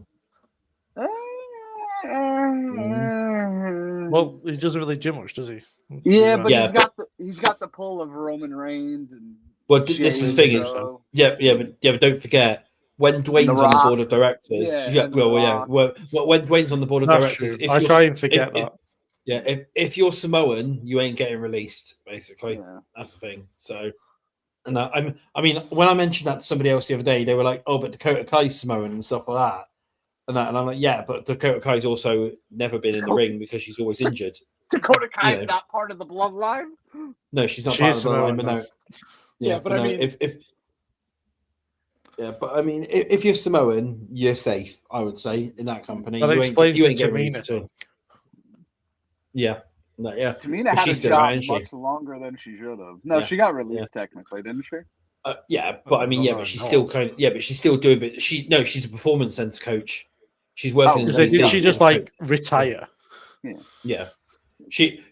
Well, he doesn't really gym much, does he? Yeah, but Yeah. he's got the pull of Roman Reigns and. Well, this is the thing is, Uso. but don't forget when Dwayne's on the board of directors. Yeah, When Dwayne's on the board of That's directors, true. I try and forget that. If you're Samoan, you ain't getting released. Basically, Yeah. that's the thing. So, and I mean, when I mentioned that to somebody else the other day, they were like, "Oh, but Dakota Kai's Samoan and stuff like that." And I'm like, "Yeah, but Dakota Kai's also never been in the ring because she's always injured." Dakota Kai's Yeah. not part of the bloodline. No, she's not She part is of the line, Samoan, but though. no. Yeah, but I mean- if you're Samoan, you're safe. I would say in that company. That you explains ain't the getting Tamina released at all. thing. Yeah, no, yeah. Tamina But had a she's still around, job isn't she? much longer than she should have. No, Yeah. she got released technically, didn't she? Yeah, but I mean, yeah, No, but she's no. still but she's still doing. But she's a performance center coach. She's working. Oh, in So the did she NC just like retire? Yeah, she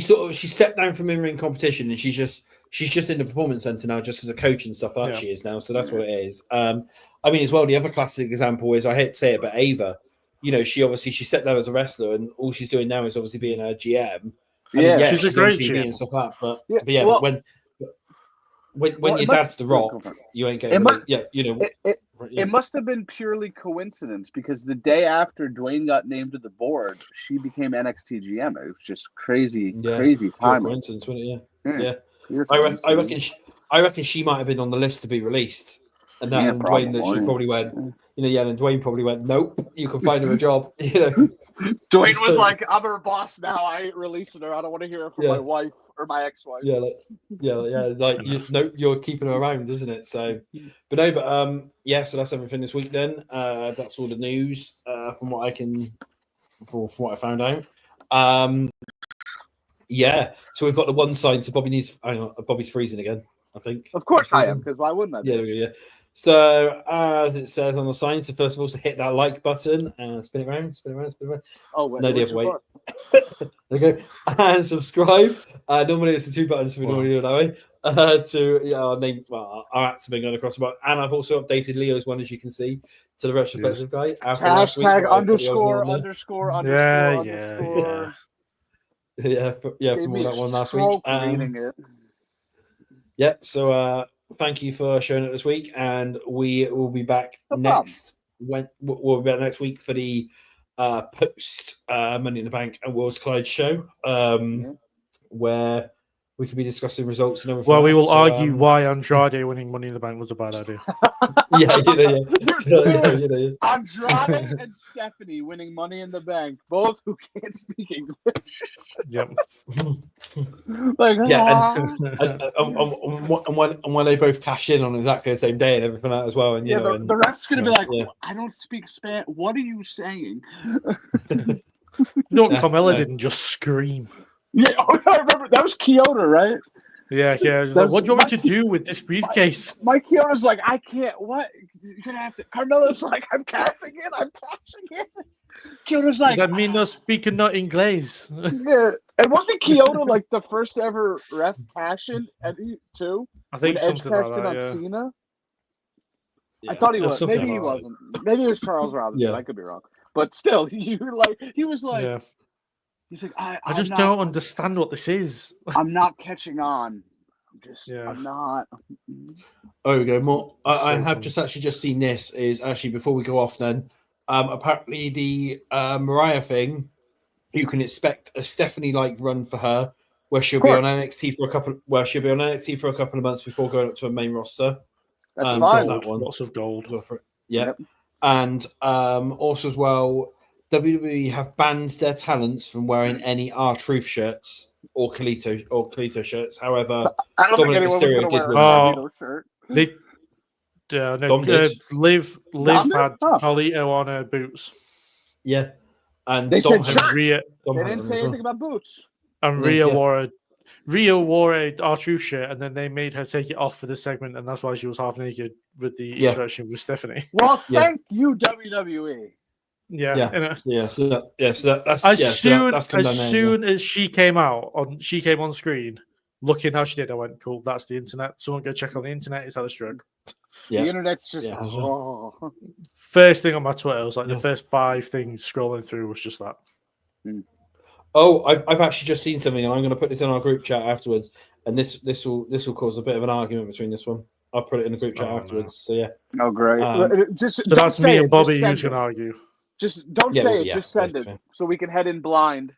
stepped down from in-ring competition and she's just in the performance center now, just as a coach and stuff like that. Yeah. She is now, so that's what it is. I mean, as well, the other classic example is, I hate to say it, but Ava, you know, she stepped down as a wrestler and all she's doing now is obviously being a GM. I mean, Yeah, she's a on great TV GM. and stuff like that. But well- when well, it your must- dad's the Rock, you ain't getting it must- you know. It must have been purely coincidence because the day after Dwayne got named to the board, she became NXT GM. It was just crazy Pure timing. coincidence, wasn't it? Yeah. Yeah. Pure I reckon she might have been on the list to be released, and then Yeah, Dwayne literally probably went, and Dwayne probably went, nope, you can find her a job. You know, Dwayne was like, "I'm her boss now. I ain't releasing her. I don't want to hear it from Yeah. my wife or my ex-wife." you're keeping her around, isn't it? So, so that's everything this week. Then that's all the news from what I found out. So we've got the one sign. So Bobby needs. Hang on, Bobby's freezing again, I think. Of course He's I freezing. am, because why wouldn't I? Be? Yeah, there we go, yeah. So as it says on the sign, so first of all, hit that like button and spin it around. Oh, wait, No, the what's other way. your thought? Okay, and subscribe. Normally it's the two buttons, so we normally do it that way. To our name, our acts have been going across the board, and I've also updated Leo's one, as you can see, to the retrospective guy. After last week, Hashtag I put the underscore other one underscore Yeah, underscore yeah, underscore. there. Gave From me all a that one last week. stroke reading it. Yeah, so thank you for showing it this week, and we will be back No problem. next. We'll be back next week for the post Money in the Bank and Worlds Collide show, where we could be discussing results and everything. Well, we like will that. So, argue why Andrade winning Money in the Bank was a bad idea. yeah. Andrade and Stephanie winning Money in the Bank, both who can't speak English. Yep. Like, Yeah, and when they both cash in on exactly the same day and everything like that as well, and you know, the ref's gonna be like, yeah. "I don't speak Spanish. What are you saying?" You know what Yeah, Carmella yeah. didn't just scream. Yeah, I remember that was Kyoto, right? Yeah. That's- What do you want me to do with this briefcase? My Kyoto's like, "I can't. What? You're gonna have to." Carmella's like, "I'm cashing in. I'm cashing in." Kyoto's like, Does that mean no speaking not English? Yeah. And wasn't Kyoto like the first ever ref cash in too? I think When Edge something like cashed in that. on Yeah. Cena? Yeah. I thought he There's was. something Maybe he like that. wasn't. Maybe it was Charles Robinson. Yeah. I could be wrong. But still, he was like, Yeah. he's like, I just don't understand what this is. I'm not catching on. Yeah. I'm not. Oh, here we go. More. I So have funny. just seen this. Is actually before we go off. Then, apparently the Mariah thing, you can expect a Stephanie-like run for her, where she'll be Of on course. NXT for a couple of months before going up to a main roster. That's So fine. that one. Lots of gold. Go for it. Yeah. Yep. And also as well, WWE have banned their talents from wearing any R-Truth shirts or Kalito shirts. However, I don't think Dominic anyone was Mysterio going to did wear a win. Carlito shirt. They, no, Dom did. Liv Dom did? had Oh. Carlito on her boots, yeah. And They Dom said had- shirt. Rhea Dom They had didn't them say as well. anything about boots. and Yeah, Rhea yeah. wore Rio wore a R-Truth shirt, and then they made her take it off for the segment, and that's why she was half naked with the interaction with Stephanie. Well, thank you, WWE. Yeah. So that's as soon that's come down there, as she came on screen, looking how she did, I went, "Cool, that's the internet. Someone go check on the internet. It's had a stroke." The internet's just First thing on my Twitter was like the first 5 things scrolling through was just that. Oh, I've actually just seen something, and I'm going to put this in our group chat afterwards. And this will cause a bit of an argument between this one. I'll put it in the group chat afterwards. So yeah. Oh, great. So that's me and Bobby who's going to argue. Just don't say it. Just send it so we can head in blind.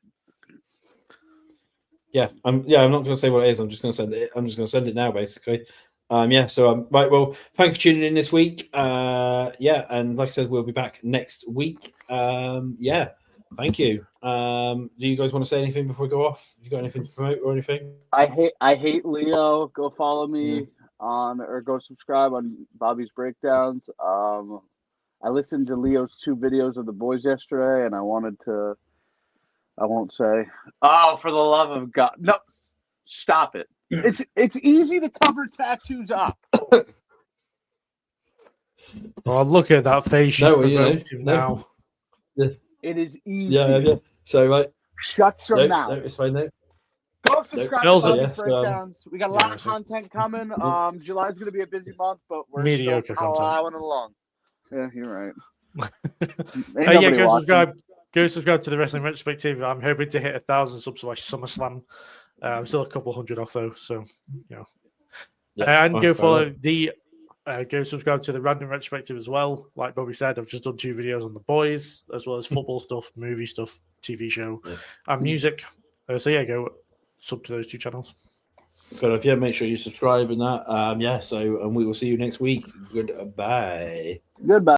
Yeah, I'm not going to say what it is. I'm just going to send it. I'm just going to send it now, basically. So right. Well, thanks for tuning in this week. And like I said, we'll be back next week. Thank you. Do you guys want to say anything before we go off? Have you got anything to promote or anything? I hate Leo. Go follow me or go subscribe on Bobby's Breakdowns. I listened to Leo's 2 videos of the boys yesterday, and I won't say. Oh, for the love of God. No, stop it. It's easy to cover tattoos up. Oh, look at that face. Now. It is easy. Yeah. So, right. Shut your mouth. No, it's fine, no. Go subscribe to Bobby's Breakdowns. We got a lot of content coming. July's going to be a busy month, but we're mediocre still content. allowing it along. Yeah, you're right. Go subscribe to the Wrestling Retrospective. I'm hoping to hit 1,000 subs by SummerSlam. I'm still a couple hundred off though, so go subscribe to the Random Retrospective as well. Like Bobby said, I've just done 2 videos on the boys, as well as football stuff, movie stuff, TV show, and music. Go sub to those 2 channels. So make sure you subscribe and that. And we will see you next week. Goodbye. Goodbye.